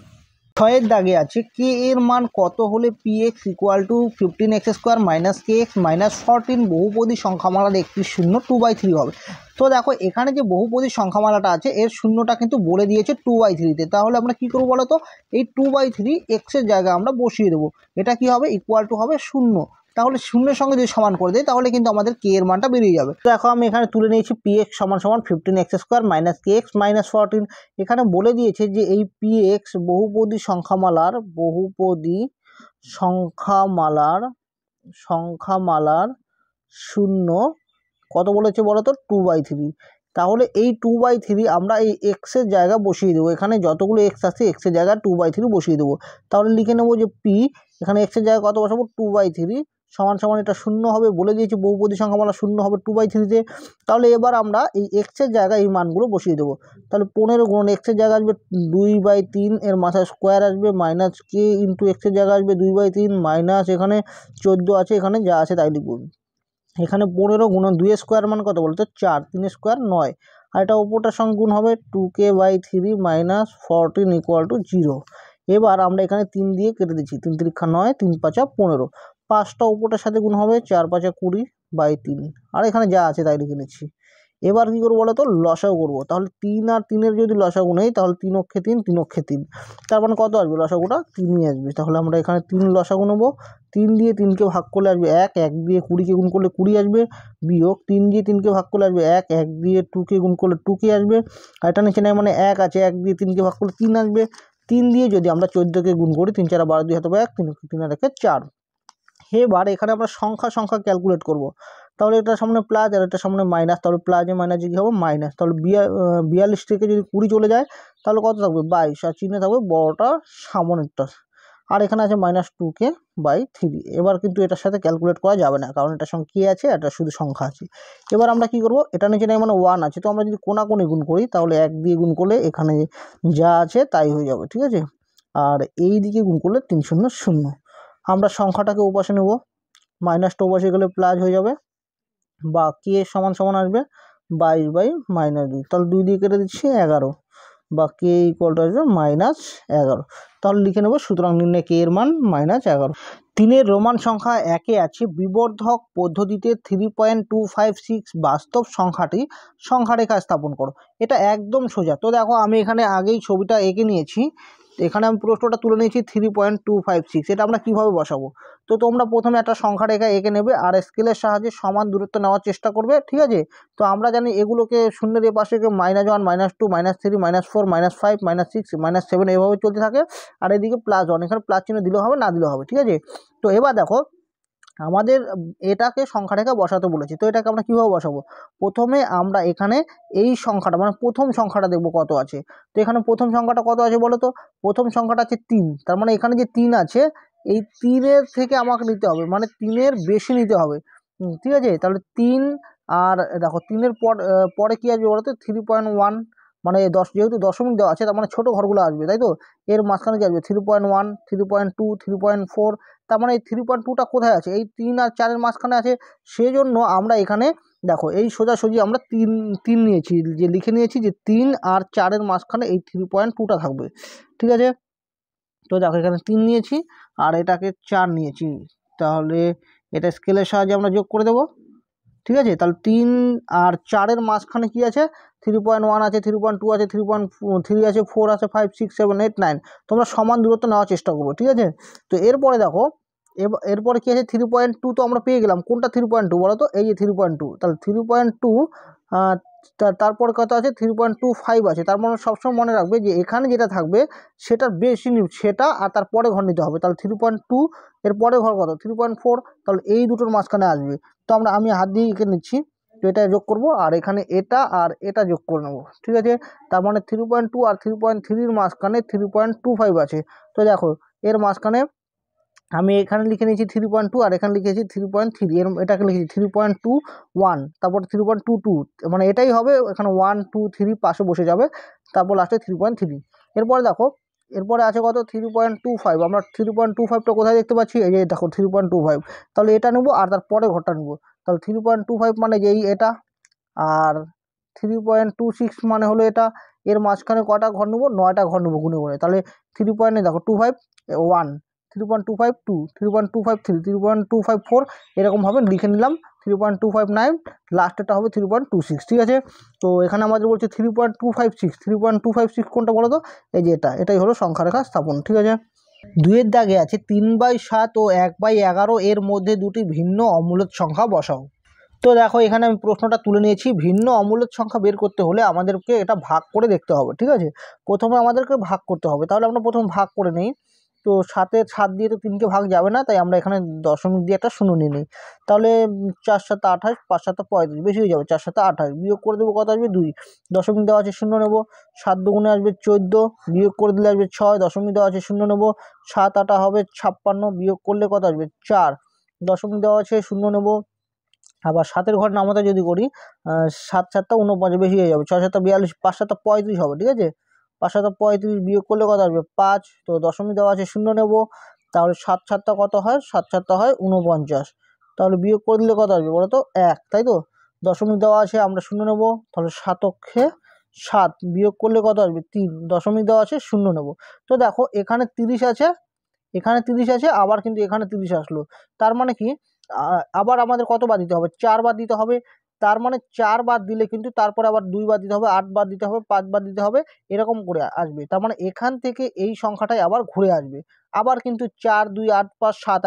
6 দাগে আছে কে এর মান কত হলে P x equal to 15x² minus K x minus 14 বহুপদী সংখ্যামালার একটি শূন্য 2/3 হবে। তো দেখো এখানে যে বহুপদী সংখ্যামালাটা আছে এর শূন্যটা কিন্তু বলে দিয়েছে 2/3-তে। তাহলে আমরা কি করবো বলো তো, এই 2/3 এক্সের জায়গায় আমরা বসিয়ে দেবো, এটা কি হবে, ইকুয়াল টু হবে 0। তাহলে শূন্যের সঙ্গে যদি সমান করে দেয় তাহলে কিন্তু আমাদের কে এর মানটা বেরিয়ে যাবে। দেখো আমি এখানে তুলে নিয়েছি পি এক্স সমান সমান 15x² মাইনাস কে এক্স মাইনাস 14। এখানে বলে দিয়েছে যে এই পি এক্স বহুপদী সংখ্যামালার শূন্য কত বলেছে বলো তো, 2/3। তাহলে এই 2/3 আমরা এই এক্সের জায়গা বসিয়ে দেবো, এখানে যতগুলো এক্স আছে এক্সের জায়গায় 2/3 বসিয়ে দেবো। তাহলে লিখে নেবো যে পি, এখানে এক্সের জায়গায় কত বসাবো, 2/3 সমান সমান এটা শূন্য হবে, বলে দিয়েছে বহুপদী সংখ্যামালা শূন্য হবে 2/3-তে। তাহলে এবার আমরা এই এক্সের জায়গায় এই মানগুলো বসিয়ে দেবো। তাহলে 15 গুণন এক্সের জায়গায় আসবে 2/3, এর মাথায় স্কোয়ার আসবে, মাইনাস কে ইন্টু এক্সের জায়গায় আসবে 2/3, মাইনাস এখানে 14 আছে, এখানে যা আছে তাই লিখব। এখানে 15 গুণন 2 এর স্কোয়ার মান কত বলতো, 4, 3 স্কোয়ার 9, আর এটা ওপরটার সঙ্গে গুণ হবে 2k/3 মাইনাস 14 ইকুয়াল টু 0। এবার আমরা এখানে 3 দিয়ে কেটে দিচ্ছি, 3 × 9, 3 × 5 = 15, 5টা ওপরটার সাথে গুণ হবে 4 × 5 = 20/3, আর এখানে যা আছে তাই লিখে নিচ্ছি। এবার কী করবো বলো তো, লসাগু করবো। তাহলে 3 আর 3-এর যদি লসাগু নেই তাহলে 3 অক্ষে 3, 3 অক্ষে 3, তার মানে কত আসবে, লসাগুটা 3ই আসবে। তাহলে আমরা এখানে 3 লসাগু নেবো, 3 দিয়ে 3কে ভাগ করলে আসবে 1, 1 দিয়ে 20কে গুণ করলে 20 আসবে, বিয়োগ 3 দিয়ে 3কে ভাগ করলে আসবে 1, 1 দিয়ে 2কে গুণ করলে 2k আসবে, আর এটা নিচে নেই মানে 1 আছে, 1 দিয়ে 3কে ভাগ করলে 3 আসবে, 3 দিয়ে যদি আমরা 14কে গুণ করি 3 × 4 = 12, 2 হাতে 1, 3 আর 1 4। এবার এখানে আমরা সংখ্যা ক্যালকুলেট করব। তাহলে এটার সামনে প্লাস আর এটার সামনে মাইনাস, তাহলে প্লাসে মাইনাসে কী হবে, মাইনাস। তাহলে 42 থেকে যদি 20 চলে যায় তাহলে কত থাকবে, 22, আর চিহ্নে থাকবে বড়টা সামনেরটা। আর এখানে আছে -2k/3। এবার কিন্তু এটার সাথে ক্যালকুলেট করা যাবে না, কারণ এটার সঙ্গে কে আছে, এটা শুধু সংখ্যা আছে। এবার আমরা কি করব, এটা নিচে নেই মানে 1 আছে, তো আমরা যদি কোনাকুনি গুণ করি তাহলে 1 দিয়ে গুণ করলে এখানে যা আছে তাই হয়ে যাবে, ঠিক আছে। আর এই দিকে গুণ করলে 3 শূন্য 0। আমরা সংখ্যাটাকে ওপাশে নেব, মাইনাসটা ওপাশে গেলে প্লাস হয়ে যাবে, বা কে সমান সমান আসবে 22/-2। তাহলে 2 দিয়ে কেটে দিচ্ছি 11, বা কে ইকুয়াল টু আসবে -11। তাহলে লিখে নেব, সুতরাং নির্ণয় কে এর মান -11। 3 রোমান সংখ্যা 1 আছে বিবর্ধক পদ্ধতিতে 3.256 বাস্তব সংখ্যাটি সংখ্যারেখায় স্থাপন করো। এটা একদম সোজা। তো দেখো আমি এখানে আগেই ছবিটা এঁকে নিয়েছি, এখানে আমি প্রশ্নটা তুলে নিয়েছি 3.256। এটা আমরা কিভাবে বসাবো, তো তোমরা প্রথমে একটা সংখ্যা রেখা এঁকে নেবে আর স্কেলের সাহায্যে সমান দূরত্ব নেওয়ার চেষ্টা করবে, ঠিক আছে। তো আমরা জানি এগুলোকে শূন্যের এ পাশে -1 -2 -3 -4 -5 -6 -7 এভাবে চলতে থাকে, আর এদিকে +1, এখানে প্লাস চিহ্ন দিলেও হবে না দিলেও হবে, ঠিক আছে। তো এবার দেখো আমাদের এটাকে সংখ্যা রেখা বসাতে বলেছি, তো এটাকে আমরা কীভাবে বসাবো, প্রথমে আমরা এখানে এই সংখ্যাটা মানে প্রথম সংখ্যাটা দেখবো কত আছে। তো এখানে প্রথম সংখ্যাটা কত আছে বলো তো, প্রথম সংখ্যাটা আছে 3, তার মানে এখানে যে 3 আছে এই 3-এর থেকে আমাকে নিতে হবে, মানে 3-এর বেশি নিতে হবে, ঠিক আছে। তাহলে 3, আর দেখো 3-এর পরে কী আসবে বলো তো 3.1, মানে যেহেতু দশমিক দেওয়া আছে তার মানে ছোটো ঘরগুলো আসবে, তাই তো। এর মাঝখানে কী আসবে 3.1, 3.2, 3.4, তার মানে এই 3.2টা কোথায় আছে, এই 3 আর 4-এর মাঝখানে আছে। সেজন্য আমরা এখানে দেখো এই সোজাসুজি আমরা 3 নিয়েছি, যে লিখে নিয়েছি যে 3 আর 4-এর মাঝখানে এই 3.2টা থাকবে, ঠিক আছে। তো দেখো এখানে 3 নিয়েছি আর এটাকে 4 নিয়েছি, তাহলে এটা স্কেলের সাহায্যে আমরা যোগ করে দেবো, ঠিক আছে। তাহলে 3 আর 4-এর মাঝখানে কী আছে, 3.1 আছে, 3.2 আছে, 3.3 আছে, 4 আছে, 5 6 7 8 9। তোমরা সমান দূরত্ব নেওয়ার চেষ্টা করবো, ঠিক আছে। তো এরপরে দেখো এরপরে কী আছে 3.2 তো আমরা পেয়ে গেলাম, কোনটা 3.2 বলো তো, এই যে 3.2। তাহলে 3.2 তারপর কত আছে 3.25 আছে। তার মানে সবসময় মনে রাখবে যে এখানে যেটা থাকবে সেটার বেশি সেটা আর তারপরে ঘর নিতে হবে। তাহলে 3.2 এর পরে ঘর কত 3.4, তাহলে এই দুটোর মাঝখানে আসবে। তো আমি হাত দিয়ে এঁকে নিচ্ছি, তো এটা যোগ করব আর এখানে এটা আর এটা যোগ করে নেবো, ঠিক আছে। তার মানে 3.2 আর 3.3-এর মাঝখানে 3.25 আছে। তো দেখো এর মাঝখানে আমি এখানে লিখে নিয়েছি 3.2 আর এখানে লিখেছি 3.3, এটাকে লিখেছি 3.21, তারপর 3.22, মানে এটাই হবে, এখানে 1 2 3 পাশে বসে যাবে, তারপর লাস্টে 3.3। এরপরে দেখো এরপরে আছে কত 3.25। আমরা 3.25টা কোথায় দেখতে পাচ্ছি, এই যে দেখো 3.25, তাহলে এটা নেবো আর তারপরে ঘরটা নেবো। তাহলে 3.25 মানে যেই এটা, আর 3.26 মানে হলো এটা। এর মাঝখানে কটা ঘর নেবো, 9টা ঘর নেবো গুনে গুনে। তাহলে 3.25 1, 3.25 2, 3.25 3, 3.25 4, এরকমভাবে লিখে নিলাম 3.259, লাস্টেরটা হবে 3.26, ঠিক আছে। তো এখানে আমাদের বলছে 3.256 কোনটা বলো তো, এই যে এটাই হলো সংখ্যারেখা স্থাপন, ঠিক আছে। 2-এর দাগে আছে 3/7 ও 1/11 এর মধ্যে দুটি ভিন্ন অমূলদ সংখ্যা বসাও। তো দেখো এখানে আমি প্রশ্নটা তুলে নিয়েছি, ভিন্ন অমূলদ সংখ্যা বের করতে হলে আমাদেরকে এটা ভাগ করে দেখতে হবে, ঠিক আছে। প্রথমে আমাদেরকে ভাগ করতে হবে, তাহলে আমরা প্রথম ভাগ করে নিই। তো 7 দিয়ে তো 3কে ভাগ যাবে না, তাই আমরা এখানে দশমিক দিয়ে একটা শূন্য নিয়ে নিই। তাহলে 4 7 28, 5 7 35, বেশি হয়ে যাবে, 4 7 28, বিয়োগ করে দেবো কত আসবে 2, দশমিক দেওয়া আছে শূন্য নেবো, 7 দুগুণে আসবে 14, বিয়োগ করে দিলে আসবে 6, দশমিক দেওয়া আছে শূন্য নেবো, 7 8 হবে 56, বিয়োগ করলে কত আসবে 4, দশমিক দেওয়া আছে শূন্য নেবো। আবার 7-এর ঘর নামাতে যদি করি 7 7 49, বেশি হয়ে যাবে, 6 7 42, 5 7 35 হবে, ঠিক আছে। 5 7 35, বিয়োগ করলে কত আসবে 5, তো দশমিক দেওয়া আছে শূন্য নেব। তাহলে 7 7 কত হয়, 7 7 হয় 49, তাহলে বিয়োগ করে দিলে কত আসবে বলো তো 1, তাই তো। দশমিক দেওয়া আছে আমরা শূন্য নেব, তাহলে 7 7, বিয়োগ করলে কত আসবে 3, দশমিক দেওয়া আছে শূন্য নেব। তো দেখো এখানে 30 আছে, এখানে 30 আছে, আবার কিন্তু এখানে 30 আসলো। তার মানে কি আবার আমাদের কত বাদ দিতে হবে, 4 বাদ দিতে হবে। তার মানে 4 বাদ দিলে কিন্তু তারপরে আবার 2 বাদ দিতে হবে, 8 বাদ দিতে হবে, 5 বাদ দিতে হবে, এরকম করে আসবে। তার মানে এখান থেকে এই সংখ্যাটাই আবার ঘুরে আসবে, আবার কিন্তু 4 2 8 5 7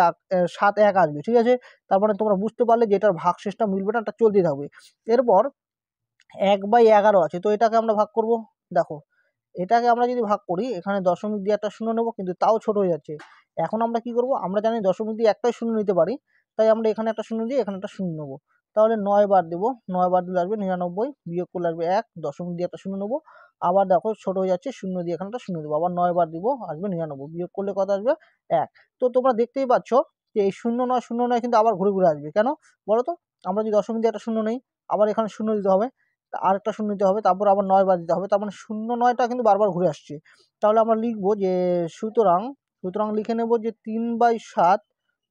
7 1 আসবে, ঠিক আছে। তার মানে তোমরা বুঝতে পারলে যে এটার ভাগশেষটা মিলবে না, এটা চলতেই থাকবে। এরপর 1/11 আছে, তো এটাকে আমরা ভাগ করব। দেখো এটাকে আমরা যদি ভাগ করি, এখানে দশমিক দিয়ে একটা শূন্য নেব, কিন্তু তাও ছোট হয়ে যাচ্ছে। এখন আমরা কি করব, আমরা জানি দশমিক দিয়ে একটাই শূন্য নিতে পারি, তাই আমরা এখানে একটা শূন্য দিয়ে এখানে একটা শূন্য নেবো। তাহলে 9 বার দেবো, 9 বার দিলে আসবে 99, বিয়োগ করলে আসবে 1, দশমিক দিয়ে একটা শূন্য নেবো, আবার দেখো ছোট হয়ে যাচ্ছে, শূন্য দিয়ে এখানে একটা শূন্য দেবো, আবার 9 বার দিব, আসবে 99, বিয়োগ করলে কত আসবে 1। তো তোমরা দেখতেই পাচ্ছ যে এই 0 9 কিন্তু আবার ঘুরে ঘুরে আসবে, কেন বলো তো? আমরা যদি দশমিক দিয়ে একটা শূন্য নেই, আবার এখানে শূন্য দিতে হবে, আরেকটা শূন্য দিতে হবে, তারপর আবার 9 বার দিতে হবে, তার মানে 0 9টা কিন্তু বারবার ঘুরে আসছে। তাহলে আমরা লিখবো যে সুতরাং সুতরাং লিখে নেব যে 3/7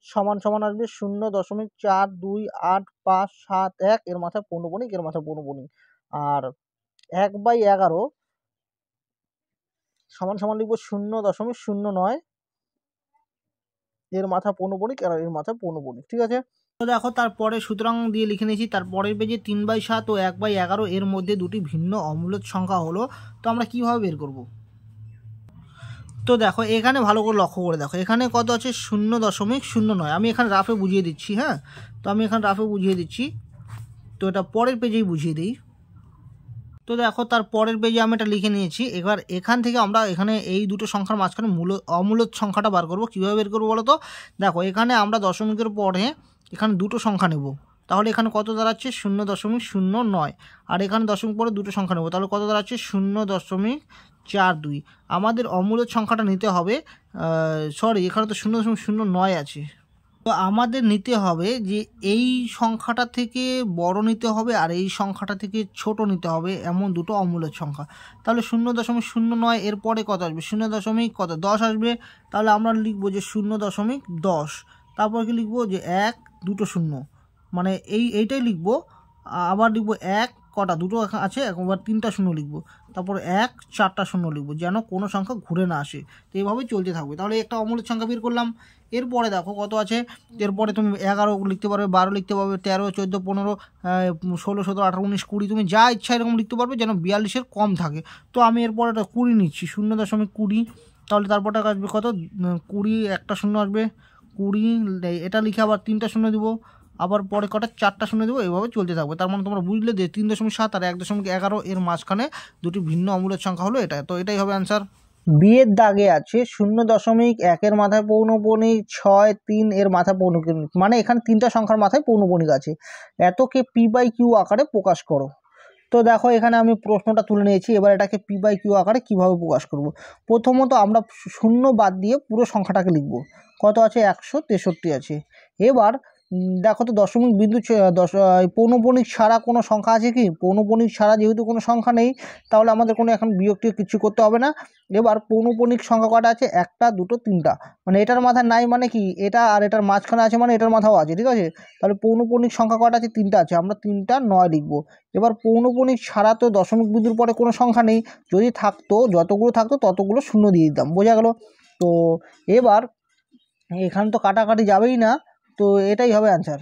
সমান সমান আসবে 0.428571 এর মাথায় পৌনঃপুনিক, এর মাথায় পৌনঃপুনিক। আর 1/11 সমান সমান লিখবো 0.09 এর মাথা পৌনঃপুনিক আর এর মাথা পৌনঃপুনিক, ঠিক আছে? তো দেখো তারপরে সুতরাং দিয়ে লিখে নিয়েছি, তারপরের পেজে 3/7 ও 1/11 এর মধ্যে দুটি ভিন্ন অমূলদ সংখ্যা হলো। তো আমরা কিভাবে বের করব? তো দেখো এখানে ভালো করে লক্ষ্য করে দেখো, এখানে কত আছে 0.09। আমি এখানে রাফে বুঝিয়ে দিচ্ছি, হ্যাঁ, তো আমি এখানে রাফে বুঝিয়ে দিচ্ছি, তো এটা পরের পেজেই বুঝিয়ে দিই। তো দেখো তার পরের পেজে আমি এটা লিখে নিয়েছি। এবার এখান থেকে আমরা এখানে এই দুটো সংখ্যার মাঝখানে অমূলদ সংখ্যাটা বার করব। কীভাবে বের করবো বলো তো? দেখো এখানে আমরা দশমিকের পরে এখানে দুটো সংখ্যা নেব, তাহলে এখানে কত দাঁড়াচ্ছে 0.09, আর এখানে দশমিক পরে দুটো সংখ্যা নেব, তাহলে কত দাঁড়াচ্ছে 0.42। আমাদের অমূলদ সংখ্যাটা নিতে হবে, সরি এখানে তো 0.09 আছে, তো আমাদের নিতে হবে যে এই সংখ্যাটা থেকে বড় নিতে হবে আর এই সংখ্যাটা থেকে ছোট নিতে হবে, এমন দুটো অমূলদ সংখ্যা। তাহলে 0.09 এর পরে কত আসবে, 0.10 আসবে। তাহলে আমরা লিখবো যে 0.10, তারপর কি লিখবো যে 1 2 শূন্য, মানে এইটাই লিখবো। আবার লিখবো 1 কটা দুটো আছে, একবার 3টা শূন্য লিখবো, তারপর 1 4টা শূন্য লিখবো, যেন কোনো সংখ্যা ঘুরে না আসে। তো এইভাবেই চলতে থাকবে। তাহলে একটা অমূলদ সংখ্যা বের করলাম। এরপরে দেখো কত আছে, এরপরে তুমি 11 লিখতে পারবে, 12 লিখতে পারবে, 13 14 15 16 17 18 19 20, তুমি যা ইচ্ছা এরকম লিখতে পারবে যেন 42-এর কম থাকে। তো আমি এরপরে একটা 20 নিচ্ছি, 0.20। তাহলে তারপরটা আসবে কত, 20, একটা শূন্য আসবে 20, এটা লিখে আবার 3টা শূন্য দিব, আবার পরে কটা 4টা শূন্য দেবো, এইভাবে চলতে থাকবে। তার মানে তোমরা বুঝলে যে 3.7 আর 1.11 এর মাঝখানে দুটি ভিন্ন অমূলদ সংখ্যা হলো এটা। তো এটাই হবে অ্যান্সার। বিয়ের দাগে আছে 0.1 এর মাথায় পৌনঃপুনিক, 6 3 এর মাথায় পৌনঃপুনিক, মানে এখানে 3টা সংখ্যার মাথায় পৌনঃপুনিক আছে, এতকে p/q আকারে প্রকাশ করো। তো দেখো এখানে আমি প্রশ্নটা তুলে নিয়েছি, এবার এটাকে p/q আকারে কিভাবে প্রকাশ করব। প্রথমত আমরা শূন্য বাদ দিয়ে পুরো সংখ্যাটাকে লিখব, কত আছে 163 আছে। এবার দেখো তো দশমিক বিন্দু পৌনঃপুনিক ছাড়া কোনো সংখ্যা আছে কি? পৌনঃপুনিক ছাড়া যেহেতু কোনো সংখ্যা নেই, তাহলে আমাদের কোনো এখন বিয়োগটিও কিছু করতে হবে না। এবার পৌনঃপুনিক সংখ্যা কটা আছে, 1টা 2টো 3টা, মানে এটার মাথায় নাই মানে কি, এটা আর এটার মাঝখানে আছে মানে এটার মাথাও আছে, ঠিক আছে? তাহলে পৌনঃপুনিক সংখ্যা কটা আছে, 3টা আছে, আমরা 3টা 9 লিখবো। এবার পৌনঃপুনিক ছাড়া তো দশমিক বিন্দুর পরে কোনো সংখ্যা নেই, যদি থাকতো যতগুলো থাকতো ততগুলো শূন্য দিয়ে দিতাম, বোঝা গেল? তো এবার এখানে তো কাটাকাটি যাবেই না, তো এটাই হবে অ্যান্সার।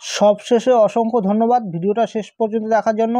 সবশেষে অসংখ্য ধন্যবাদ ভিডিওটা শেষ পর্যন্ত দেখার জন্য।